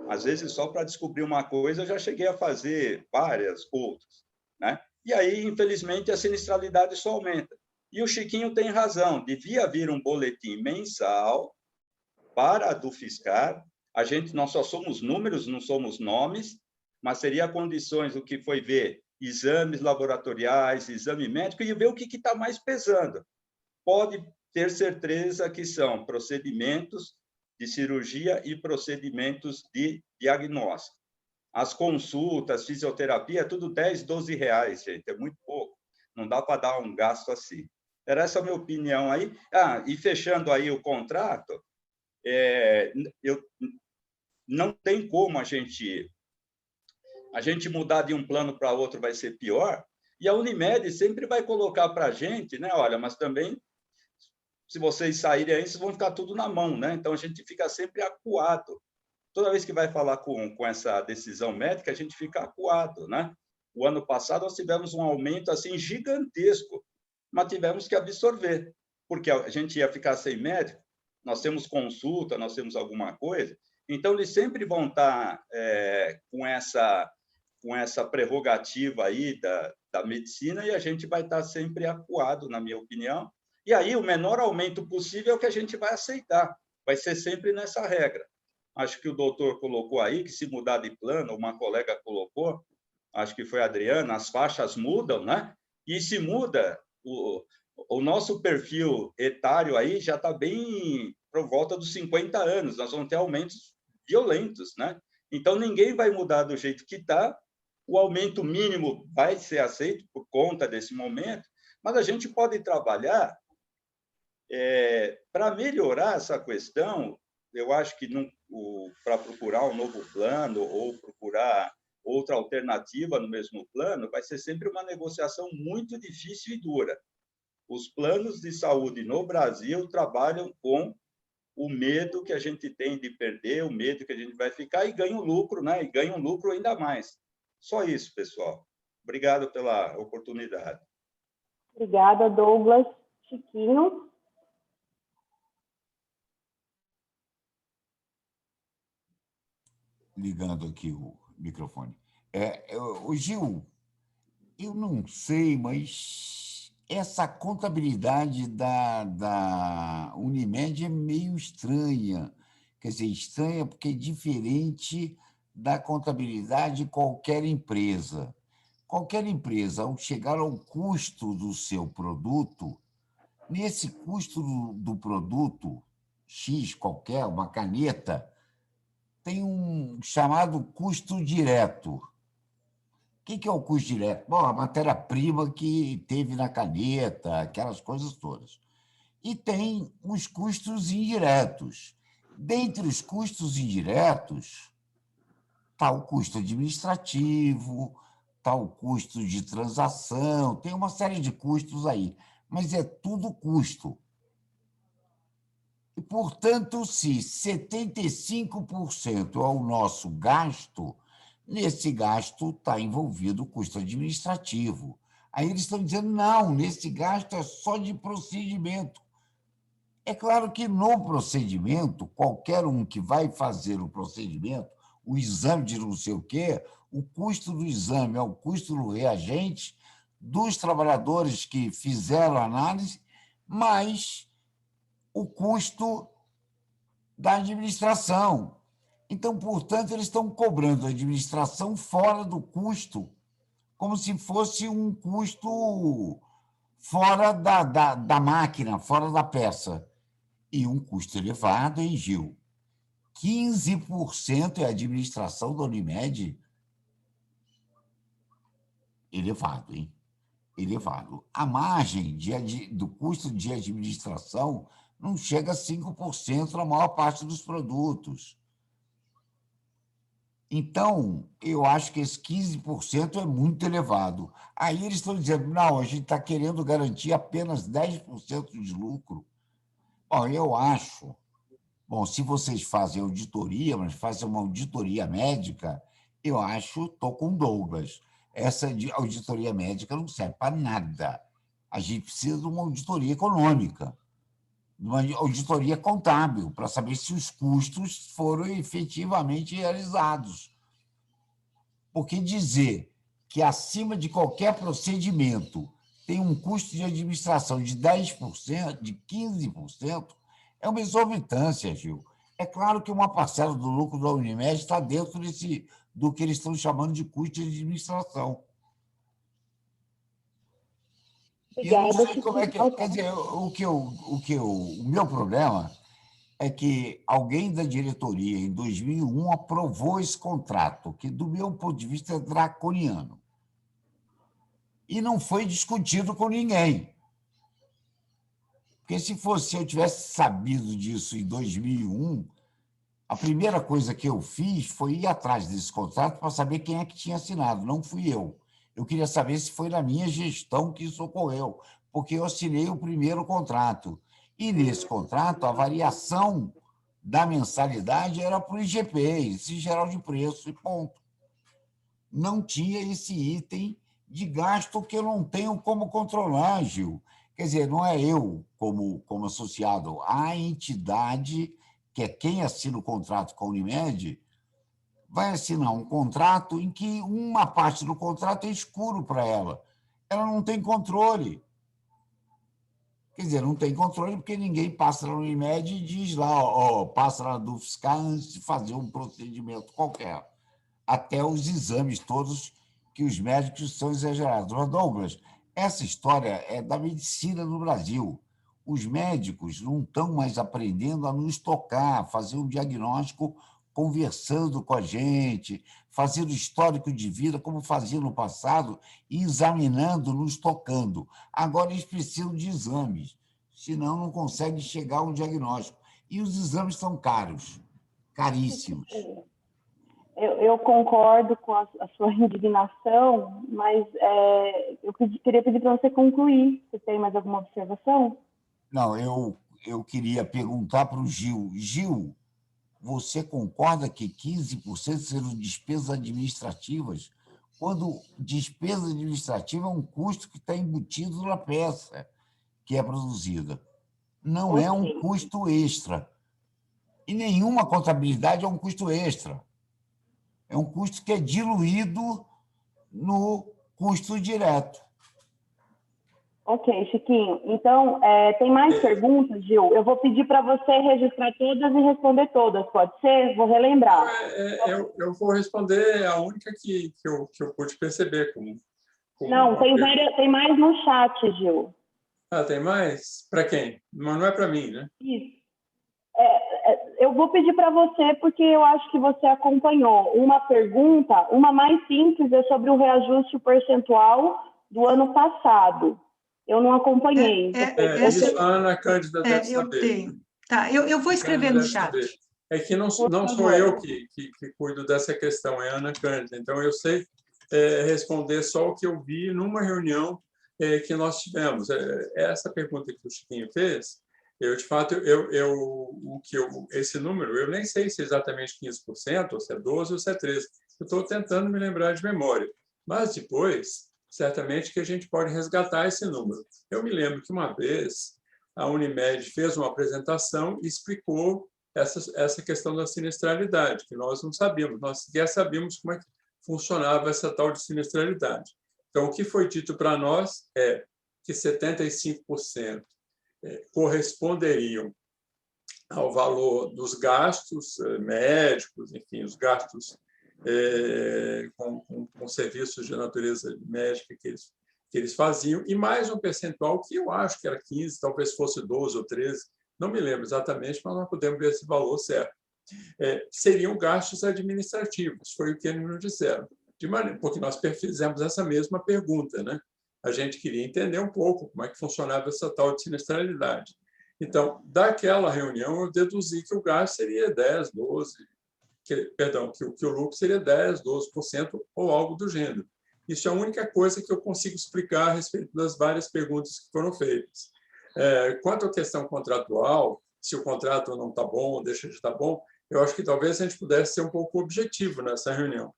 Às vezes, só para descobrir uma coisa, eu já cheguei a fazer várias outras. Né? E aí, infelizmente, a sinistralidade só aumenta. E o Chiquinho tem razão, devia vir um boletim mensal para a do fiscal. Nós só somos números, não somos nomes, mas seria condições do que foi ver exames laboratoriais, exame médico, e ver o que está mais pesando. Pode ter certeza que são procedimentos de cirurgia e procedimentos de diagnóstico. As consultas, fisioterapia, tudo 10, 12 reais, gente, é muito pouco. Não dá para dar um gasto assim. Era essa a minha opinião aí. E fechando aí o contrato, não tem como a gente mudar de um plano para outro, vai ser pior, e a Unimed sempre vai colocar para a gente, né? Olha, mas também, se vocês saírem aí, vocês vão ficar tudo na mão, né? Então, a gente fica sempre acuado. Toda vez que vai falar com essa decisão médica, a gente fica acuado, né? O ano passado, nós tivemos um aumento assim gigantesco, mas tivemos que absorver, porque a gente ia ficar sem médico, nós temos consulta, nós temos alguma coisa, então eles sempre vão estar com com essa prerrogativa aí da medicina, e a gente vai estar sempre acuado, na minha opinião. E aí, o menor aumento possível é o que a gente vai aceitar. Vai ser sempre nessa regra. Acho que o doutor colocou aí que, se mudar de plano, uma colega colocou, acho que foi a Adriana, as faixas mudam, né? E se muda, o nosso perfil etário aí já está bem por volta dos 50 anos. Nós vamos ter aumentos violentos, né? Então, ninguém vai mudar do jeito que está. O aumento mínimo vai ser aceito por conta desse momento, mas a gente pode trabalhar para melhorar essa questão. Eu acho que para procurar um novo plano ou procurar outra alternativa no mesmo plano, vai ser sempre uma negociação muito difícil e dura. Os planos de saúde no Brasil trabalham com o medo que a gente tem de perder, o medo que a gente vai ficar, e ganha um lucro, né? E ganha um lucro ainda mais. Só isso, pessoal. Obrigado pela oportunidade. Obrigada, Douglas. Chiquinho. Ligando aqui o microfone. O Gil, eu não sei, mas essa contabilidade da Unimed é meio estranha. Quer dizer, estranha porque é diferente da contabilidade de qualquer empresa. Qualquer empresa, ao chegar ao custo do seu produto, nesse custo do produto, X qualquer, uma caneta, tem um chamado custo direto. O que é o custo direto? Bom, a matéria-prima que teve na caneta, aquelas coisas todas. E tem os custos indiretos. Dentre os custos indiretos, está o custo administrativo, está o custo de transação, tem uma série de custos aí, mas é tudo custo. E, portanto, se 75% é o nosso gasto, nesse gasto está envolvido o custo administrativo. Aí eles estão dizendo, não, nesse gasto é só de procedimento. É claro que no procedimento, qualquer um que vai fazer o procedimento, o exame de não sei o quê, o custo do exame é o custo do reagente, dos trabalhadores que fizeram a análise, mais o custo da administração. Então, portanto, eles estão cobrando a administração fora do custo, como se fosse um custo fora da máquina, fora da peça. E um custo elevado, hein, Gil? 15% é a administração da Unimed? Elevado, hein? Elevado. A margem do custo de administração não chega a 5% na maior parte dos produtos. Então, eu acho que esse 15% é muito elevado. Aí eles estão dizendo, não, a gente está querendo garantir apenas 10% de lucro. Bom, eu acho... Bom, se vocês fazem auditoria, mas fazem uma auditoria médica, eu acho, estou com Douglas. Essa auditoria médica não serve para nada. A gente precisa de uma auditoria econômica, de uma auditoria contábil, para saber se os custos foram efetivamente realizados. Porque dizer que acima de qualquer procedimento tem um custo de administração de 10%, de 15%, é uma exorbitância, Gil. É claro que uma parcela do lucro da Unimed está dentro do que eles estão chamando de custo de administração. E eu não sei como é que... Quer dizer, o meu problema é que alguém da diretoria, em 2001, aprovou esse contrato, que, do meu ponto de vista, é draconiano. E não foi discutido com ninguém. Porque se eu tivesse sabido disso em 2001, a primeira coisa que eu fiz foi ir atrás desse contrato para saber quem é que tinha assinado, não fui eu. Eu queria saber se foi na minha gestão que isso ocorreu, porque eu assinei o primeiro contrato. E, nesse contrato, a variação da mensalidade era para o IGP, Índice Geral de Preço, e ponto. Não tinha esse item de gasto que eu não tenho como controlar, Gil. Quer dizer, não é eu, como associado, a entidade, que é quem assina o contrato com a Unimed, vai assinar um contrato em que uma parte do contrato é escuro para ela. Ela não tem controle. Quer dizer, não tem controle porque ninguém passa na Unimed e diz lá, ó, passa lá do fiscal antes de fazer um procedimento qualquer. Até os exames todos que os médicos são exagerados. Mas, Douglas, essa história é da medicina no Brasil. Os médicos não estão mais aprendendo a nos tocar, fazer um diagnóstico conversando com a gente, fazendo histórico de vida, como fazia no passado, e examinando, nos tocando. Agora eles precisam de exames, senão não conseguem chegar a um diagnóstico. E os exames são caros, caríssimos. Eu concordo com a sua indignação, mas eu queria pedir para você concluir. Você tem mais alguma observação? Não, eu queria perguntar para o Gil. Gil, você concorda que 15% serão despesas administrativas, quando despesa administrativa é um custo que está embutido na peça que é produzida? Não é um custo extra. E nenhuma contabilidade é um custo extra. É um custo que é diluído no custo direto. Ok, Chiquinho. Então, tem mais perguntas, Gil? Eu vou pedir para você registrar todas e responder todas, pode ser? Vou relembrar. Eu vou responder a única que eu pude perceber. Não, tem mais no chat, Gil. Ah, tem mais? Para quem? Mas não é para mim, né? Isso. Eu vou pedir para você, porque eu acho que você acompanhou. Uma pergunta, uma mais simples, é sobre o reajuste percentual do ano passado. Eu não acompanhei. Isso a Ana Cândida deve saber. Eu tenho. Tá, eu vou escrever no chat. É que não sou eu que cuido dessa questão, é a Ana Cândida. Então, eu sei responder só o que eu vi numa reunião que nós tivemos. Essa pergunta que o Chiquinho fez, de fato, esse número, eu nem sei se é exatamente 15%, ou se é 12%, ou se é 13%. Eu estou tentando me lembrar de memória. Mas depois, certamente que a gente pode resgatar esse número. Eu me lembro que uma vez a Unimed fez uma apresentação e explicou essa questão da sinistralidade, que nós não sabíamos. Nós sequer sabíamos como é que funcionava essa tal de sinistralidade. Então, o que foi dito para nós é que 75% corresponderiam ao valor dos gastos médicos, enfim, os gastos com serviços de natureza médica que eles faziam, e mais um percentual que eu acho que era 15%, talvez fosse 12% ou 13%, não me lembro exatamente, mas nós podemos ver esse valor certo. Seriam gastos administrativos, foi o que eles nos disseram, porque nós fizemos essa mesma pergunta, né? A gente queria entender um pouco como é que funcionava essa tal de sinistralidade. Então, daquela reunião, eu deduzi que o gasto seria 10%, 12%, que o lucro seria 10%, 12% ou algo do gênero. Isso é a única coisa que eu consigo explicar a respeito das várias perguntas que foram feitas. Quanto à questão contratual, se o contrato não está bom ou deixa de estar bom, eu acho que talvez a gente pudesse ser um pouco objetivo nessa reunião,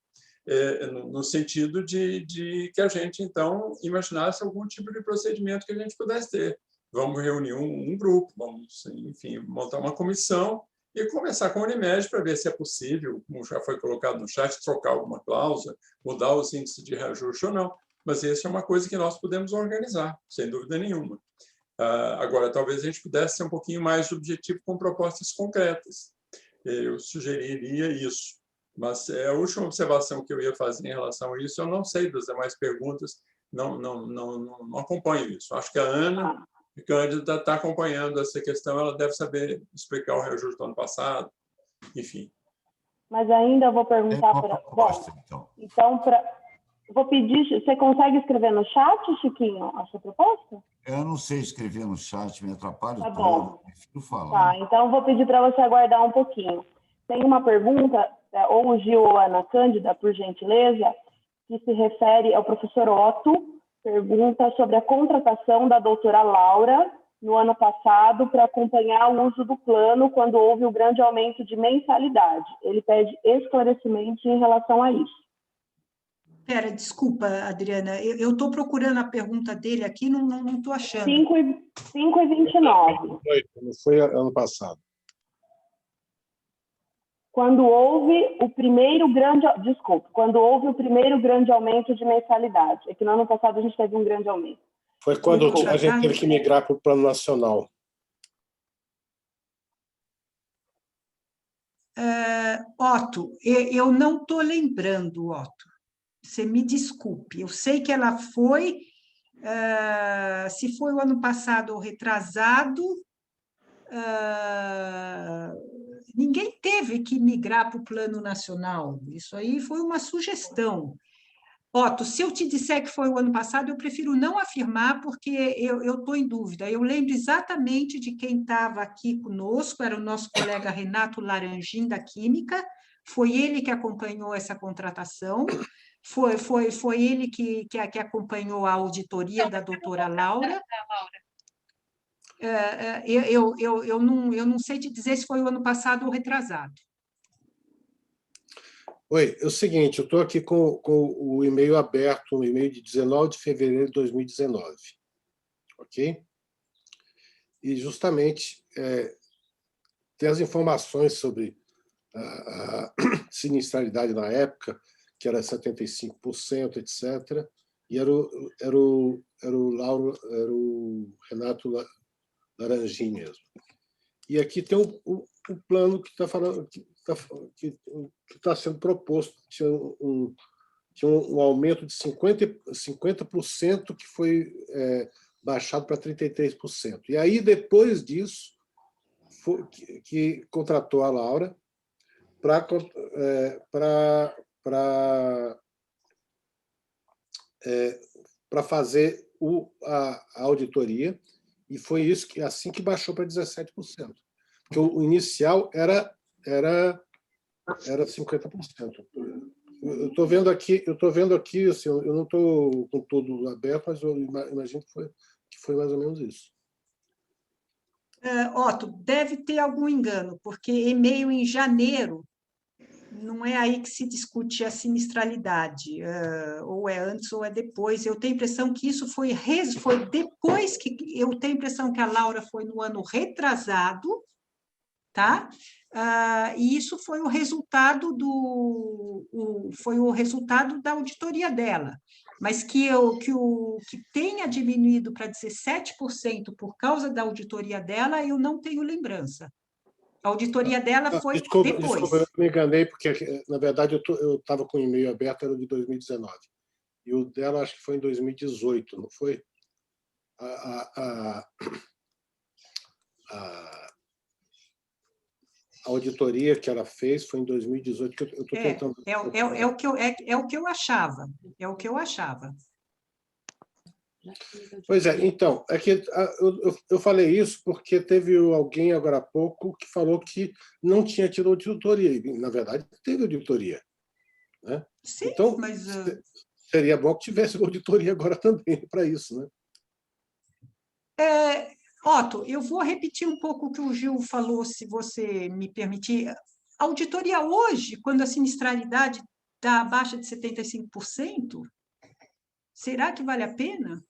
no sentido de que a gente, então, imaginasse algum tipo de procedimento que a gente pudesse ter. Vamos reunir um grupo, vamos, enfim, montar uma comissão e conversar com a Unimed para ver se é possível, como já foi colocado no chat, trocar alguma cláusula, mudar os índices de reajuste ou não. Mas isso é uma coisa que nós podemos organizar, sem dúvida nenhuma. Agora, talvez a gente pudesse ser um pouquinho mais objetivo com propostas concretas. Eu sugeriria isso. Mas a última observação que eu ia fazer em relação a isso, eu não sei das demais perguntas, não acompanho isso. Acho que a Ana Cândida está acompanhando essa questão, ela deve saber explicar o reajuste do ano passado, enfim. Mas ainda eu vou perguntar para... Então, vou pedir... Você consegue escrever no chat, Chiquinho, a sua proposta? Eu não sei escrever no chat, me atrapalha todo. Bom. Eu prefiro falar. Tá, então vou pedir para você aguardar um pouquinho. Tem uma pergunta, ou o Gil ou a Ana Cândida, por gentileza, que se refere ao professor Otto, pergunta sobre a contratação da doutora Laura no ano passado para acompanhar o uso do plano quando houve o grande aumento de mensalidade. Ele pede esclarecimento em relação a isso. Espera, desculpa, Adriana, eu estou procurando a pergunta dele aqui, não estou achando. 5h29. Não foi ano passado. quando houve o primeiro grande aumento de mensalidade. É que no ano passado a gente teve um grande aumento. Foi quando a gente teve que migrar para o Plano Nacional. Otto, eu não estou lembrando, Otto. Você me desculpe. Eu sei que ela foi, se foi o ano passado ou retrasado, ninguém teve que migrar para o Plano Nacional. Isso aí foi uma sugestão. Otto, se eu te disser que foi o ano passado, eu prefiro não afirmar, porque eu estou em dúvida. Eu lembro exatamente de quem estava aqui conosco, era o nosso colega Renato Laranjin, da Química, foi ele que acompanhou essa contratação, foi ele que acompanhou a auditoria da doutora Laura. Eu não sei te dizer se foi o ano passado ou retrasado. Oi, é o seguinte, eu estou aqui com o e-mail aberto, um e-mail de 19 de fevereiro de 2019, ok? E justamente tem as informações sobre a sinistralidade na época, que era 75%, etc., e era o Renato Laranjin mesmo. E aqui tem o plano que está falando, que está sendo proposto. Tinha um aumento de 50% que foi baixado para 33%. E aí, depois disso, que contratou a Laura para fazer a auditoria, e foi isso assim que baixou para 17%. Porque o inicial era 50%. Eu estou vendo aqui, assim, eu não estou com tudo aberto, mas eu imagino que foi mais ou menos isso. Otto, deve ter algum engano, porque e-mail em janeiro não é aí que se discute a sinistralidade, ou é antes ou é depois. Eu tenho a impressão que isso foi depois que... Eu tenho a impressão que a Laura foi no ano retrasado, tá? E isso foi o resultado da auditoria dela, mas que tenha diminuído para 17% por causa da auditoria dela, eu não tenho lembrança. A auditoria dela foi depois. Desculpa, eu me enganei, porque, na verdade, eu estava com o e-mail aberto, era de 2019. E o dela, acho que foi em 2018, não foi? A auditoria que ela fez foi em 2018, que eu estou tentando... É o que eu achava. É o que eu achava. Pois é, então, é que eu falei isso porque teve alguém agora há pouco que falou que não tinha tido auditoria, e, na verdade, teve auditoria. Né? Sim, então, mas... seria bom que tivesse auditoria agora também para isso. Né? Otto, eu vou repetir um pouco o que o Gil falou, se você me permitir. A auditoria hoje, quando a sinistralidade está abaixo de 75%, será que vale a pena?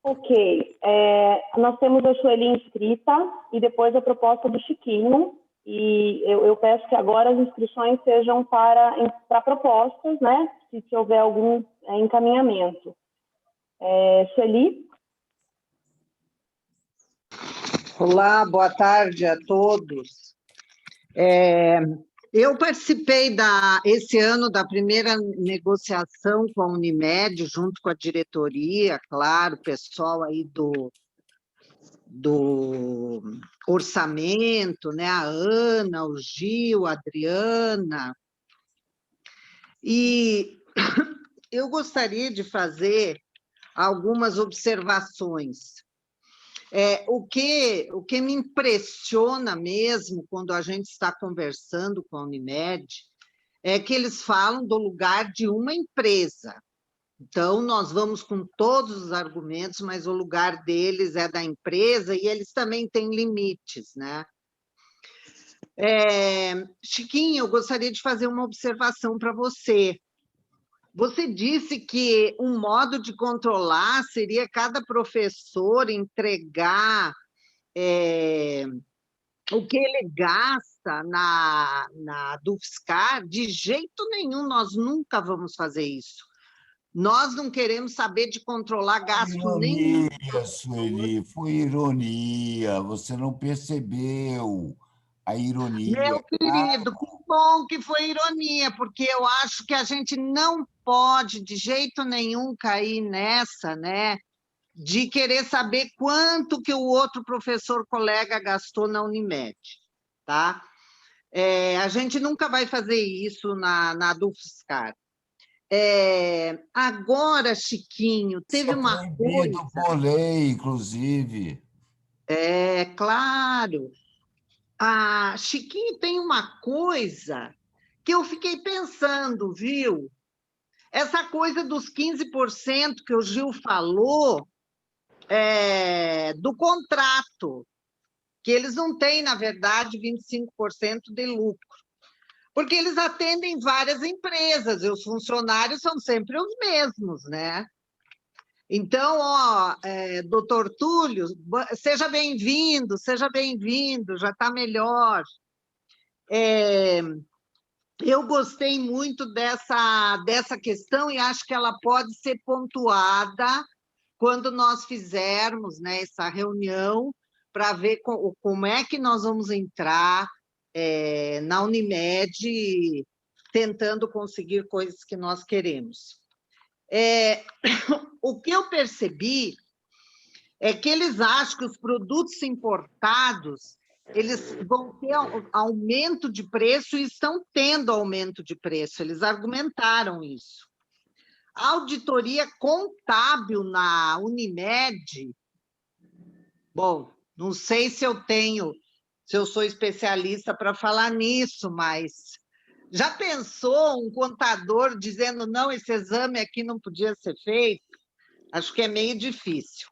Ok. Nós temos a Sueli inscrita e depois a proposta do Chiquinho. E eu peço que agora as inscrições sejam para propostas, né? Se houver algum encaminhamento. Sueli? Olá, boa tarde a todos. Eu participei esse ano da primeira negociação com a Unimed, junto com a diretoria, claro, o pessoal aí do orçamento, né? A Ana, o Gil, a Adriana. E eu gostaria de fazer algumas observações. O que me impressiona mesmo quando a gente está conversando com a Unimed é que eles falam do lugar de uma empresa. Então, nós vamos com todos os argumentos, mas o lugar deles é da empresa e eles também têm limites, né? Chiquinho, eu gostaria de fazer uma observação para você. Você disse que um modo de controlar seria cada professor entregar o que ele gasta na Dufscar. De jeito nenhum, nós nunca vamos fazer isso. Nós não queremos saber de controlar gasto nenhum. Ironia, Sueli, foi ironia. Você não percebeu a ironia. Meu querido, que bom que foi ironia, porque eu acho que a gente não pode, de jeito nenhum, cair nessa, né? De querer saber quanto que o outro professor colega gastou na Unimed, tá? A gente nunca vai fazer isso na Dufscar. Agora, Chiquinho, teve uma coisa... por lei, inclusive. Claro. Chiquinho, tem uma coisa que eu fiquei pensando, viu? Essa coisa dos 15% que o Gil falou, do contrato, que eles não têm, na verdade, 25% de lucro, porque eles atendem várias empresas, e os funcionários são sempre os mesmos, né? Então, doutor Túlio, seja bem-vindo, já está melhor. Eu gostei muito dessa questão e acho que ela pode ser pontuada quando nós fizermos, né, essa reunião para ver como é que nós vamos entrar na Unimed tentando conseguir coisas que nós queremos. O que eu percebi é que eles acham que os produtos importados eles vão ter aumento de preço e estão tendo aumento de preço. Eles argumentaram isso. A auditoria contábil na Unimed, bom, não sei se eu sou especialista para falar nisso, mas já pensou um contador dizendo, não, esse exame aqui não podia ser feito? Acho que é meio difícil.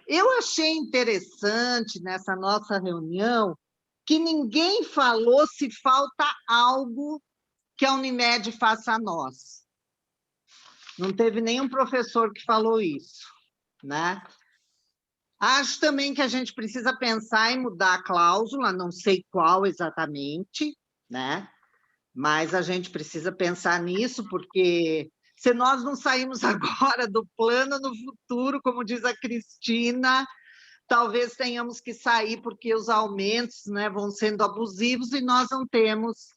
Eu achei interessante nessa nossa reunião que ninguém falou se falta algo que a Unimed faça a nós. Não teve nenhum professor que falou isso, né? Acho também que a gente precisa pensar em mudar a cláusula, não sei qual exatamente, né? Mas a gente precisa pensar nisso, porque se nós não sairmos agora do plano no futuro, como diz a Cristina, talvez tenhamos que sair porque os aumentos, né, vão sendo abusivos e nós não temos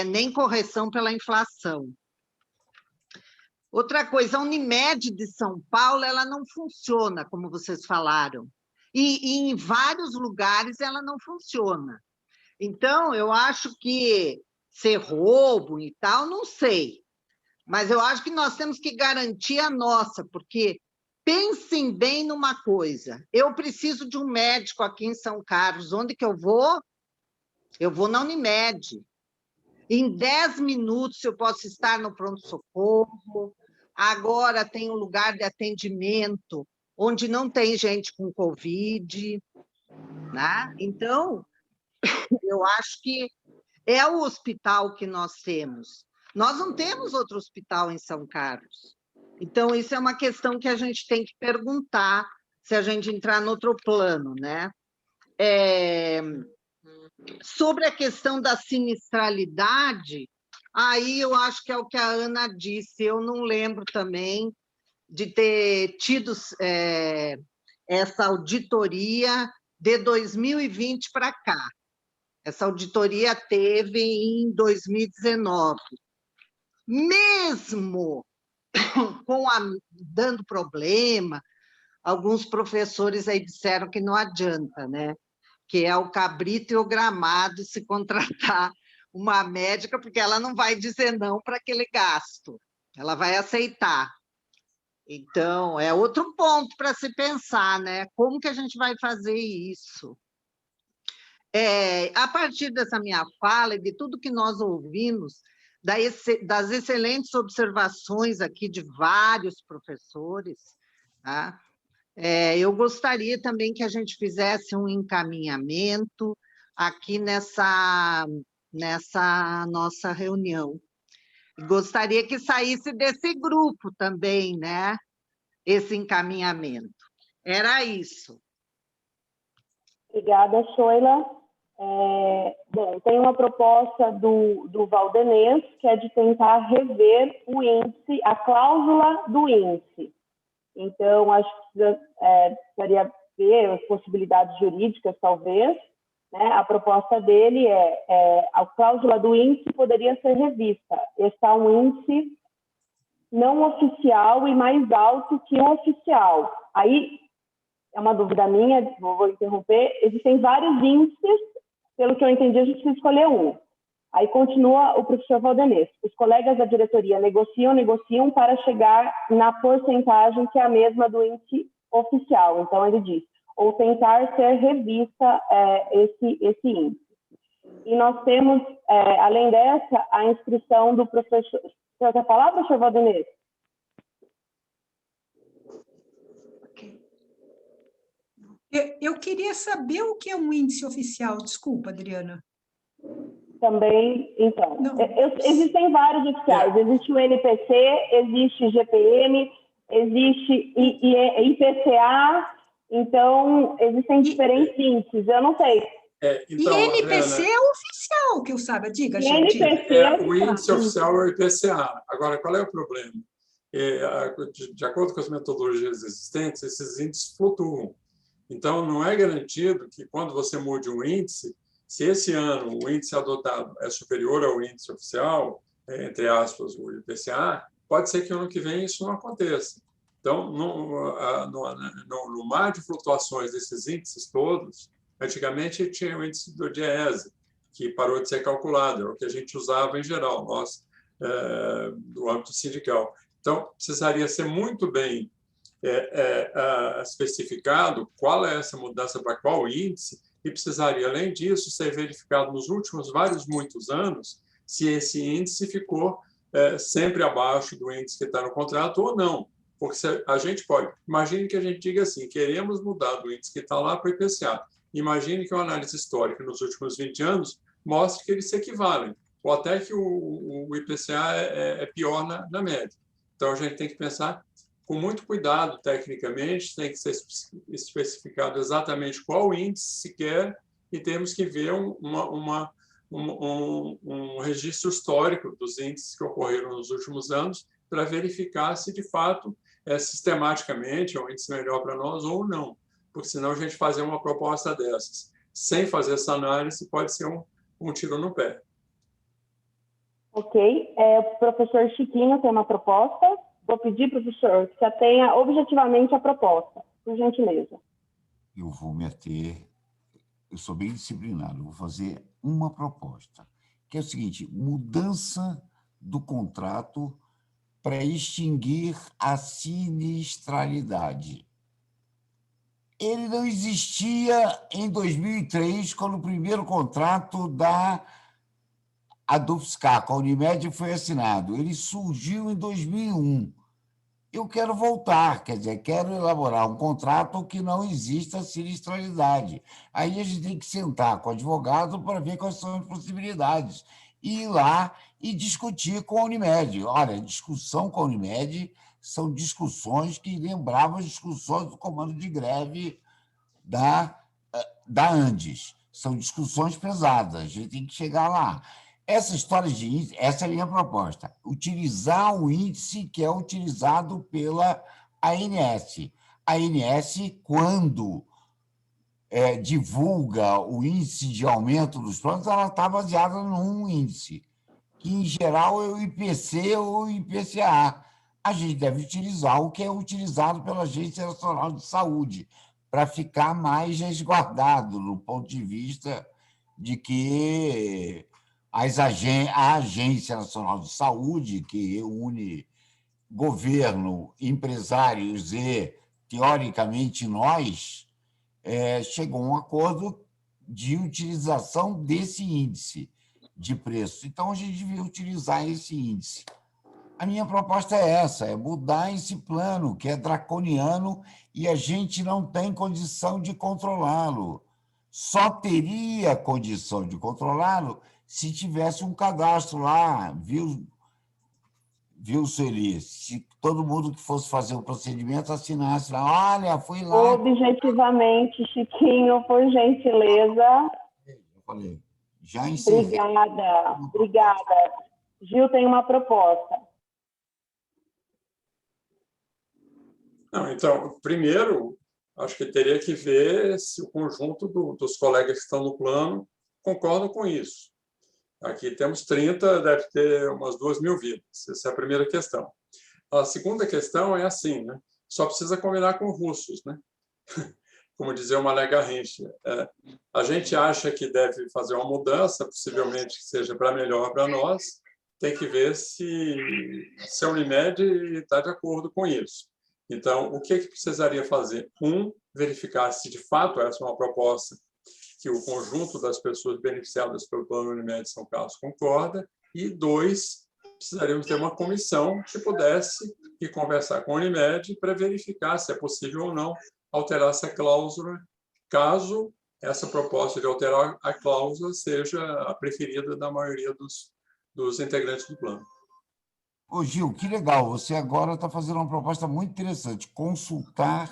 nem correção pela inflação. Outra coisa, a Unimed de São Paulo, ela não funciona, como vocês falaram. E em vários lugares ela não funciona. Então, eu acho que ser roubo e tal, não sei. Mas eu acho que nós temos que garantir a nossa, porque pensem bem numa coisa. Eu preciso de um médico aqui em São Carlos. Onde que eu vou? Eu vou na Unimed. Em 10 minutos eu posso estar no pronto-socorro. Agora tem um lugar de atendimento onde não tem gente com Covid, né? Então, eu acho que é o hospital que nós temos. Nós não temos outro hospital em São Carlos. Então, isso é uma questão que a gente tem que perguntar se a gente entrar no outro plano, né? Sobre a questão da sinistralidade, aí eu acho que é o que a Ana disse, eu não lembro também de ter tido essa auditoria de 2020 para cá. Essa auditoria teve em 2019. Mesmo dando problema, alguns professores aí disseram que não adianta, né? Que é o cabrito e o gramado se contratar uma médica, porque ela não vai dizer não para aquele gasto, ela vai aceitar. Então, é outro ponto para se pensar, né? Como que a gente vai fazer isso? A partir dessa minha fala e de tudo que nós ouvimos, das excelentes observações aqui de vários professores, tá? Eu gostaria também que a gente fizesse um encaminhamento aqui nessa nossa reunião. Gostaria que saísse desse grupo também, né? Esse encaminhamento. Era isso. Obrigada, Sheila. Bom, tem uma proposta do Valdenez, que é de tentar rever o índice, a cláusula do índice. Então, acho que precisaria ver as possibilidades jurídicas, talvez. Né? A proposta dele a cláusula do índice poderia ser revista. Está um índice não oficial e mais alto que o oficial. Aí, é uma dúvida minha, vou interromper, existem vários índices, pelo que eu entendi, a gente precisa escolher um. Aí continua o professor Valdenez. Os colegas da diretoria negociam para chegar na porcentagem que é a mesma do índice oficial. Então, ele diz, ou tentar ser revista esse índice. E nós temos, além dessa, a inscrição do professor... Você quer falar, professor Valdenez? Eu queria saber o que é um índice oficial. Desculpa, Adriana. Também, então, existem vários oficiais. Existe o NPC, existe GPM, existe IPCA, então existem diferentes índices. Eu não sei. Então, e NPC Adriana, é oficial, que eu saiba. Diga, gente. O índice oficial é o IPCA. Agora, qual é o problema? De acordo com as metodologias existentes, esses índices flutuam. Então, não é garantido que, quando você mude um índice, se esse ano o índice adotado é superior ao índice oficial, entre aspas, o IPCA, pode ser que ano que vem isso não aconteça. Então, no mar de flutuações desses índices todos, antigamente tinha o índice do DIEESE, que parou de ser calculado, é o que a gente usava em geral, nós, do âmbito sindical. Então, precisaria ser muito bem especificado qual é essa mudança para qual índice, e precisaria, além disso, ser verificado nos últimos muitos anos se esse índice ficou sempre abaixo do índice que está no contrato ou não. Porque a gente pode... Imagine que a gente diga assim, queremos mudar do índice que está lá para o IPCA. Imagine que uma análise histórica nos últimos 20 anos mostre que eles se equivalem, ou até que o IPCA é pior na média. Então, a gente tem que pensar com muito cuidado, tecnicamente, tem que ser especificado exatamente qual índice se quer e temos que ver um registro histórico dos índices que ocorreram nos últimos anos para verificar se, de fato, sistematicamente é um índice melhor para nós ou não. Porque, senão, a gente fazer uma proposta dessas sem fazer essa análise pode ser um tiro no pé. Ok. O professor Chiquinho tem uma proposta. Vou pedir, professor, que você tenha objetivamente a proposta, por gentileza. Eu vou meter... Eu sou bem disciplinado, vou fazer uma proposta, que é o seguinte, mudança do contrato para extinguir a sinistralidade. Ele não existia em 2003, quando o primeiro contrato da Dufscar, com a Unimed, foi assinado. Ele surgiu em 2001. Eu quero voltar, quer dizer, quero elaborar um contrato que não exista sinistralidade. Aí a gente tem que sentar com o advogado para ver quais são as possibilidades. E ir lá e discutir com a Unimed. Olha, discussão com a Unimed são discussões que lembravam as discussões do comando de greve da Andes. São discussões pesadas, a gente tem que chegar lá. Essa história de índice, essa é a minha proposta, utilizar o índice que é utilizado pela ANS. A ANS, quando divulga o índice de aumento dos planos, ela está baseada num índice, que, em geral, é o IPC ou o IPCA. A gente deve utilizar o que é utilizado pela Agência Nacional de Saúde, para ficar mais resguardado no ponto de vista de que a Agência Nacional de Saúde, que reúne governo, empresários e, teoricamente, nós, chegou a um acordo de utilização desse índice de preço. Então, a gente devia utilizar esse índice. A minha proposta é essa, é mudar esse plano, que é draconiano, e a gente não tem condição de controlá-lo. Só teria condição de controlá-lo se tivesse um cadastro lá, viu? viu, Sueli? Se todo mundo que fosse fazer o procedimento assinasse lá, olha, fui lá. Objetivamente, Chiquinho, por gentileza. Eu falei, já encerrei. Obrigada. Gil tem uma proposta. Não, então, primeiro, acho que teria que ver se o conjunto dos colegas que estão no plano concordam com isso. Aqui temos 30, deve ter umas 2.000 vidas. Essa é a primeira questão. A segunda questão é assim, né? Só precisa combinar com os russos, né? Como dizia o Malé Garrincha, a gente acha que deve fazer uma mudança, possivelmente que seja para melhor para nós, tem que ver se a Unimed está de acordo com isso. Então, o que precisaria fazer? Verificar se de fato essa é uma proposta que o conjunto das pessoas beneficiadas pelo plano Unimed São Carlos concorda, e 2, precisaríamos ter uma comissão que pudesse ir conversar com a Unimed para verificar se é possível ou não alterar essa cláusula, caso essa proposta de alterar a cláusula seja a preferida da maioria dos integrantes do plano. Ô, Gil, que legal, você agora está fazendo uma proposta muito interessante, consultar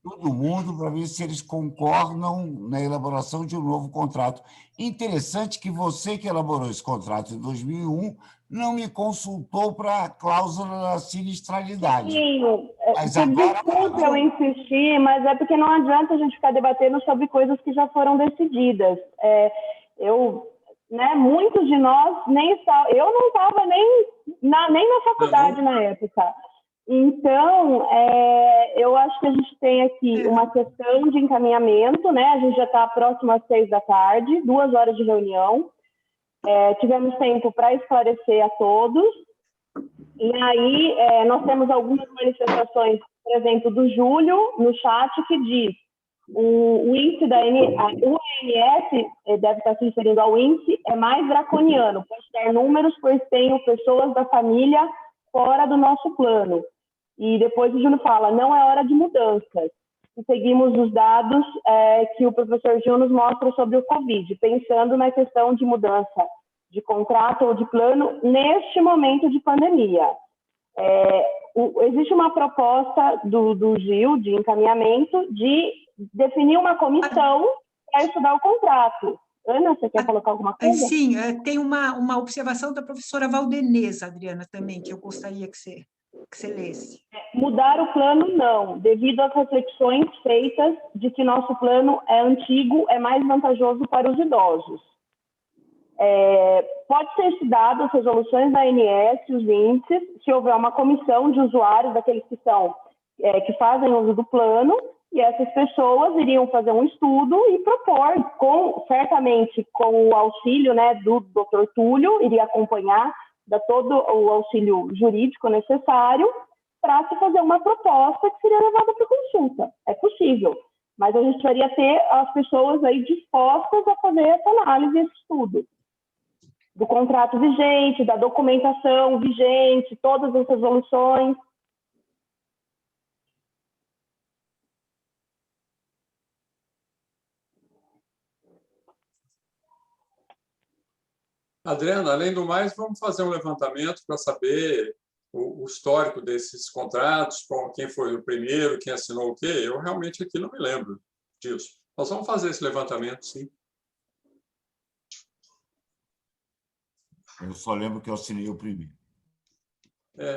todo mundo para ver se eles concordam na elaboração de um novo contrato. Interessante que você que elaborou esse contrato em 2001 não me consultou para a cláusula da sinistralidade. Sim, mas agora... desculpa eu insistir, mas é porque não adianta a gente ficar debatendo sobre coisas que já foram decididas. Muitos de nós eu não estava nem na faculdade na época. Então, eu acho que a gente tem aqui uma questão de encaminhamento, né? A gente já está próximo às 18h, 2 horas de reunião. Tivemos tempo para esclarecer a todos. E aí, nós temos algumas manifestações, por exemplo, do Júlio, no chat, que diz o índice o OMS, deve estar se referindo ao índice, é mais draconiano, pode dar números, pois tenho pessoas da família fora do nosso plano. E depois o Júlio fala, não é hora de mudanças. E seguimos os dados que o professor Gil nos mostra sobre o Covid, pensando na questão de mudança de contrato ou de plano neste momento de pandemia. Existe uma proposta do Gil, de encaminhamento, de definir uma comissão para estudar o contrato. Ana, você quer colocar alguma coisa? Sim, tem uma observação da professora Valdeneza, Adriana, também, que eu gostaria que você lesse. Mudar o plano, não, devido às reflexões feitas de que nosso plano é antigo, é mais vantajoso para os idosos. Pode ser estudado as resoluções da ANS, os índices, se houver uma comissão de usuários, daqueles que fazem uso do plano, e essas pessoas iriam fazer um estudo e propor, certamente com o auxílio, né, do Dr. Túlio, iria acompanhar, dar todo o auxílio jurídico necessário para se fazer uma proposta que seria levada para consulta. É possível, mas a gente precisaria ter as pessoas aí dispostas a fazer essa análise, esse estudo do contrato vigente, da documentação vigente, todas as resoluções. Adriana, além do mais, vamos fazer um levantamento para saber o histórico desses contratos, quem foi o primeiro, quem assinou o quê. Eu realmente aqui não me lembro disso. Nós vamos fazer esse levantamento, sim. Eu só lembro que eu assinei o primeiro.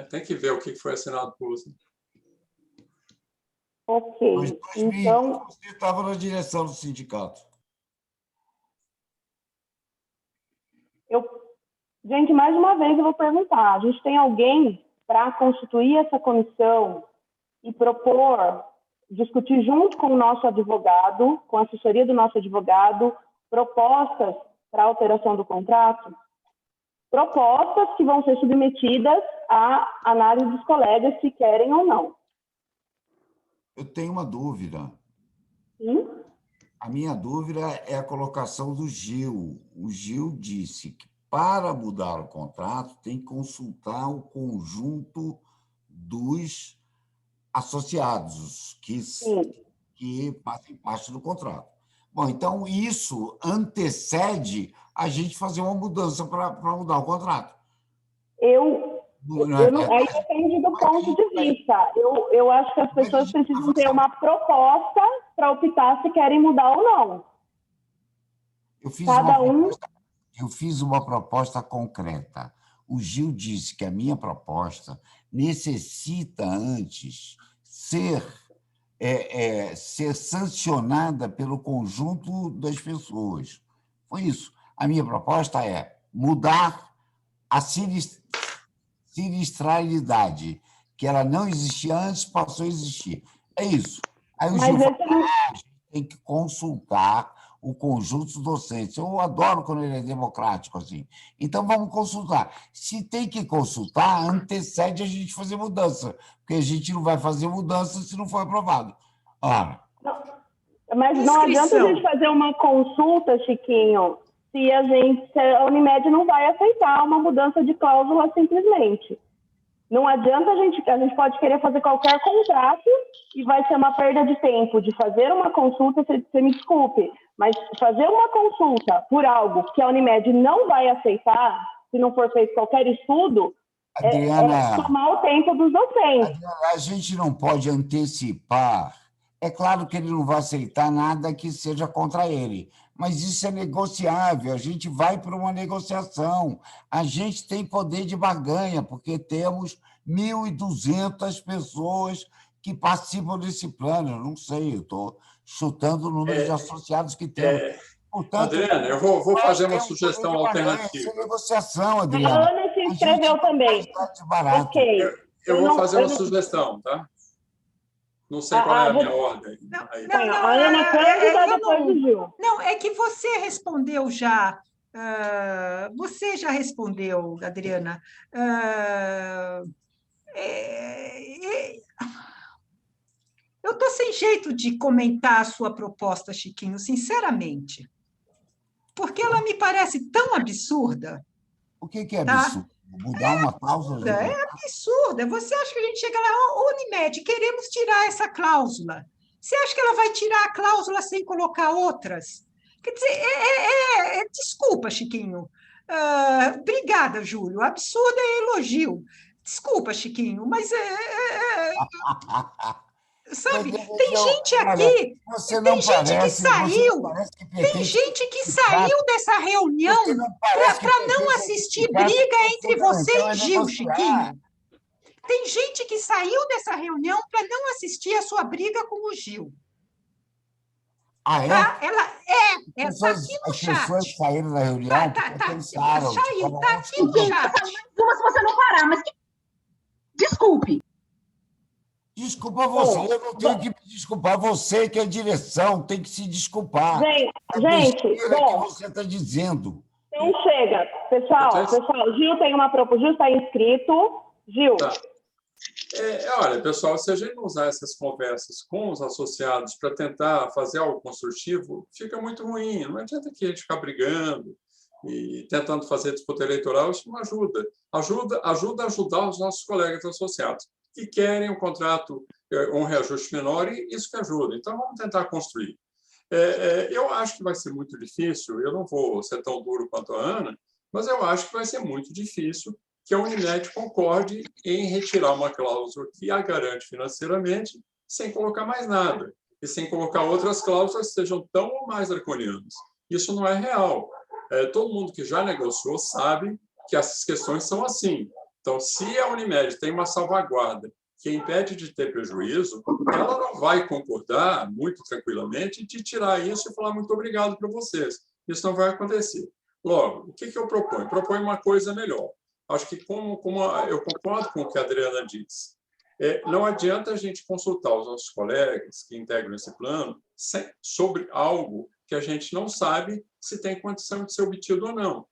Tem que ver o que foi assinado por você. Ok. Mas 2000, então, você estava na direção do sindicato. Gente, mais uma vez eu vou perguntar, a gente tem alguém para constituir essa comissão e propor, discutir junto com o nosso advogado, com a assessoria do nosso advogado, propostas para alteração do contrato? Propostas que vão ser submetidas à análise dos colegas, se querem ou não. Eu tenho uma dúvida. Sim? A minha dúvida é a colocação do Gil. O Gil disse que para mudar o contrato tem que consultar o conjunto dos associados que fazem parte do contrato. Bom, então isso antecede a gente fazer uma mudança para mudar o contrato. Aí depende do ponto de vista. Eu acho que as pessoas precisam ter uma proposta para optar se querem mudar ou não. Eu fiz uma proposta concreta. O Gil disse que a minha proposta necessita antes ser sancionada pelo conjunto das pessoas. Foi isso. A minha proposta é mudar a sinistralidade, que ela não existia antes, passou a existir. É isso. Aí o Gil falou, a gente tem que consultar o conjunto dos docentes. Eu adoro quando ele é democrático assim. Então, vamos consultar. Se tem que consultar, antecede a gente fazer mudança, porque a gente não vai fazer mudança se não for aprovado. Mas não adianta a gente fazer uma consulta, Chiquinho, se a Unimed não vai aceitar uma mudança de cláusula simplesmente. Não adianta a gente pode querer fazer qualquer contrato e vai ser uma perda de tempo de fazer uma consulta, você me desculpe, mas fazer uma consulta por algo que a Unimed não vai aceitar, se não for feito qualquer estudo, Adriana, é tomar o tempo dos docentes. Adriana, a gente não pode antecipar. É claro que ele não vai aceitar nada que seja contra ele, mas isso é negociável, a gente vai para uma negociação. A gente tem poder de barganha, porque temos 1.200 pessoas que participam desse plano. Eu não sei, eu estou chutando o número de associados que temos. Portanto, Adriana, eu vou fazer uma sugestão alternativa. Isso é negociação, Adriana. A Ana se inscreveu também. Ok. Eu vou fazer uma sugestão, tá? Não sei qual é a minha ordem. A Ana Cândida, depois do Gil. Não, é que você respondeu já. Você já respondeu, Adriana. Eu estou sem jeito de comentar a sua proposta, Chiquinho, sinceramente. Porque ela me parece tão absurda. O que é absurdo? Mudar uma cláusula? É absurda. Você acha que a gente chega lá, Unimed, queremos tirar essa cláusula. Você acha que ela vai tirar a cláusula sem colocar outras? Quer dizer, desculpa, Chiquinho. Obrigada, Júlio. Absurdo é elogio. Desculpa, Chiquinho, mas sabe, tem gente aqui, tem gente que saiu, tem gente que saiu dessa reunião para não assistir briga entre você e Gil, Chiquinho. Tem gente que saiu dessa reunião para não assistir a sua briga com o Gil. Ah, é? Tá? Ela está aqui no chat. As pessoas saíram da reunião pensaram. Saiu, está aqui no chat. Se você não parar, mas desculpe. Desculpa você, eu não tenho que me desculpar. Você que é direção tem que se desculpar. Gente, que você está dizendo. Então chega. Pessoal, Gil tem uma proposta. Gil está inscrito. Gil. Tá. Olha, pessoal, se a gente não usar essas conversas com os associados para tentar fazer algo construtivo, fica muito ruim. Não adianta que a gente ficar brigando e tentando fazer disputa eleitoral, isso não ajuda. Ajuda a ajudar os nossos colegas associados que querem um contrato, um reajuste menor, e isso que ajuda. Então, vamos tentar construir. Eu acho que vai ser muito difícil, eu não vou ser tão duro quanto a Ana, mas eu acho que vai ser muito difícil que a Unimed concorde em retirar uma cláusula que a garante financeiramente, sem colocar mais nada, e sem colocar outras cláusulas que sejam tão ou mais draconianas. Isso não é real. Todo mundo que já negociou sabe que essas questões são assim. Então, se a Unimed tem uma salvaguarda que impede de ter prejuízo, ela não vai concordar muito tranquilamente de tirar isso e falar muito obrigado para vocês. Isso não vai acontecer. Logo, o que eu proponho? Proponho uma coisa melhor. Acho que, como eu concordo com o que a Adriana disse, não adianta a gente consultar os nossos colegas que integram esse plano sobre algo que a gente não sabe se tem condição de ser obtido ou não.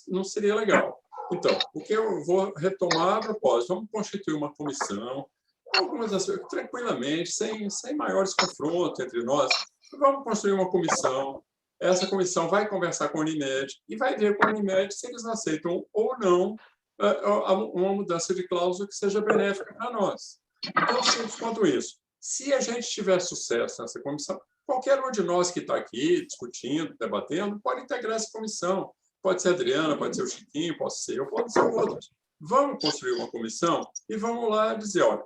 Não seria legal. Então, o que eu vou retomar a propósito? Vamos constituir uma comissão, tranquilamente, sem maiores confrontos entre nós. Vamos construir uma comissão. Essa comissão vai conversar com a Unimed e vai ver com a Unimed se eles aceitam ou não uma mudança de cláusula que seja benéfica para nós. Tão simples quanto isso. Se a gente tiver sucesso nessa comissão, qualquer um de nós que está aqui discutindo, debatendo, pode integrar essa comissão. pode ser a Adriana, pode ser o Chiquinho, pode ser eu, pode ser outros. Vamos construir uma comissão e vamos lá dizer, olha,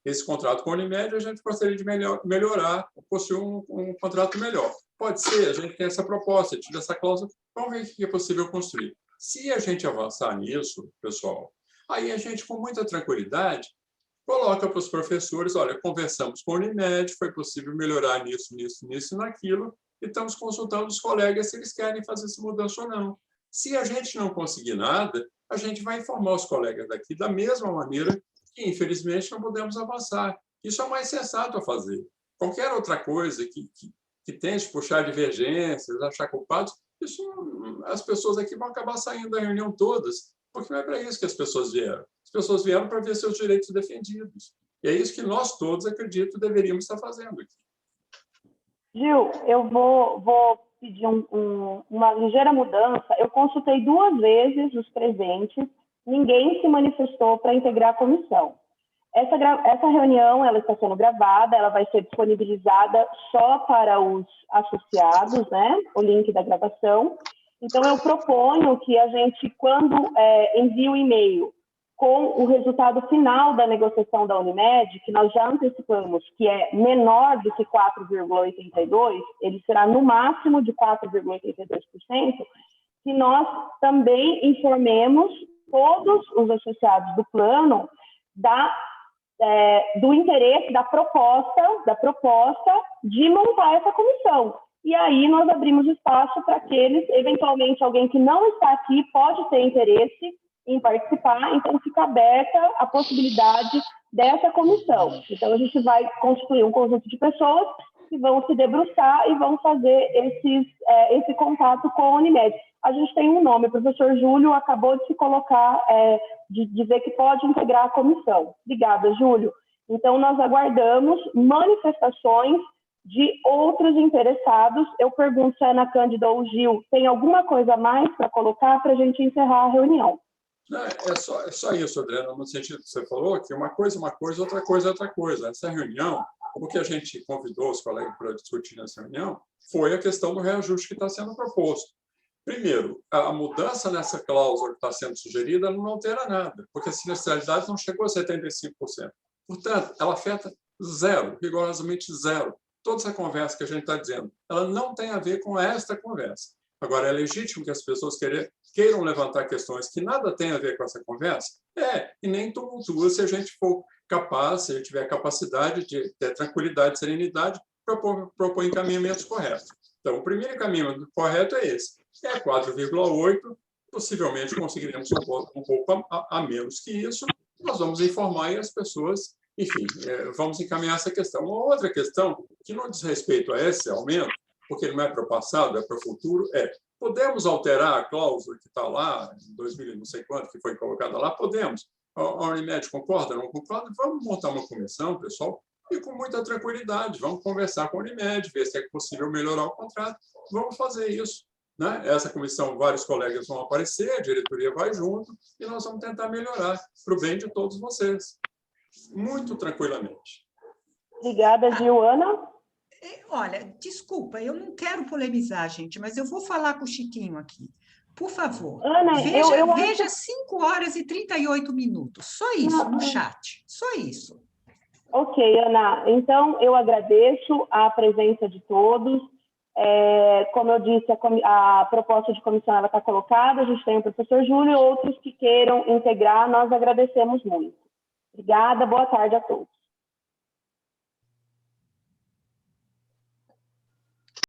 esse contrato com a Unimed, a gente gostaria de melhorar, construir um contrato melhor. Pode ser, a gente tem essa proposta, tira essa cláusula, vamos ver o que é possível construir. Se a gente avançar nisso, pessoal, aí a gente, com muita tranquilidade, coloca para os professores, olha, conversamos com a Unimed, foi possível melhorar nisso, nisso, nisso e naquilo, e estamos consultando os colegas se eles querem fazer essa mudança ou não. Se a gente não conseguir nada, a gente vai informar os colegas daqui da mesma maneira que, infelizmente, não podemos avançar. Isso é o mais sensato a fazer. Qualquer outra coisa que tente puxar divergências, achar culpados, isso, as pessoas aqui vão acabar saindo da reunião todas, porque não é para isso que as pessoas vieram. As pessoas vieram para ver seus direitos defendidos. E é isso que nós todos, acredito, deveríamos estar fazendo aqui. Gil, eu vou pedir uma ligeira mudança. Eu consultei 2 vezes os presentes, ninguém se manifestou para integrar a comissão. Essa reunião ela está sendo gravada, ela vai ser disponibilizada só para os associados, né? O link da gravação. Então, eu proponho que a gente, quando envie o e-mail com o resultado final da negociação da Unimed, que nós já antecipamos que é menor do que 4,82%, ele será no máximo de 4,82%, que nós também informemos todos os associados do plano do interesse, da proposta de montar essa comissão. E aí nós abrimos espaço para aqueles, eventualmente, alguém que não está aqui pode ter interesse em participar, então fica aberta a possibilidade dessa comissão. Então, a gente vai constituir um conjunto de pessoas que vão se debruçar e vão fazer esse contato com a Unimed. A gente tem um nome, o professor Júlio acabou de se colocar, de dizer que pode integrar a comissão. Obrigada, Júlio. Então, nós aguardamos manifestações de outros interessados. Eu pergunto se a Ana Cândida ou o Gil tem alguma coisa a mais para colocar para a gente encerrar a reunião. Não, é só isso, Adriana, no sentido que você falou, que uma coisa, outra coisa, outra coisa. Essa reunião, o que a gente convidou os colegas para discutir nessa reunião, foi a questão do reajuste que está sendo proposto. Primeiro, a mudança nessa cláusula que está sendo sugerida não altera nada, porque a sinistralidade não chegou a 75%. Portanto, ela afeta zero, rigorosamente zero. Toda essa conversa que a gente está dizendo, ela não tem a ver com esta conversa. Agora, é legítimo que as pessoas queiram levantar questões que nada tem a ver com essa conversa? E nem tumultua se a gente for capaz, se a gente tiver capacidade de ter tranquilidade e serenidade para propor encaminhamentos corretos. Então, o primeiro encaminhamento correto é esse. 4,8, possivelmente conseguiremos um pouco a menos que isso. Nós vamos informar e as pessoas, enfim, vamos encaminhar essa questão. Uma outra questão, que não diz respeito a esse aumento, porque não é para o passado, é para o futuro, podemos alterar a cláusula que está lá, em 2000 não sei quanto, que foi colocada lá? Podemos. A Unimed concorda, não concorda? Vamos montar uma comissão, pessoal, e com muita tranquilidade, vamos conversar com a Unimed, ver se é possível melhorar o contrato, vamos fazer isso. Né? Essa comissão, vários colegas vão aparecer, a diretoria vai junto, e nós vamos tentar melhorar para o bem de todos vocês, muito tranquilamente. Obrigada, Gilana. Olha, desculpa, eu não quero polemizar, gente, mas eu vou falar com o Chiquinho aqui. Por favor, Ana, veja 5 horas e 38 minutos. Só isso no chat. Só isso. Ok, Ana. Então, eu agradeço a presença de todos. Como eu disse, a proposta de comissão está colocada. A gente tem o professor Júlio e outros que queiram integrar. Nós agradecemos muito. Obrigada. Boa tarde a todos.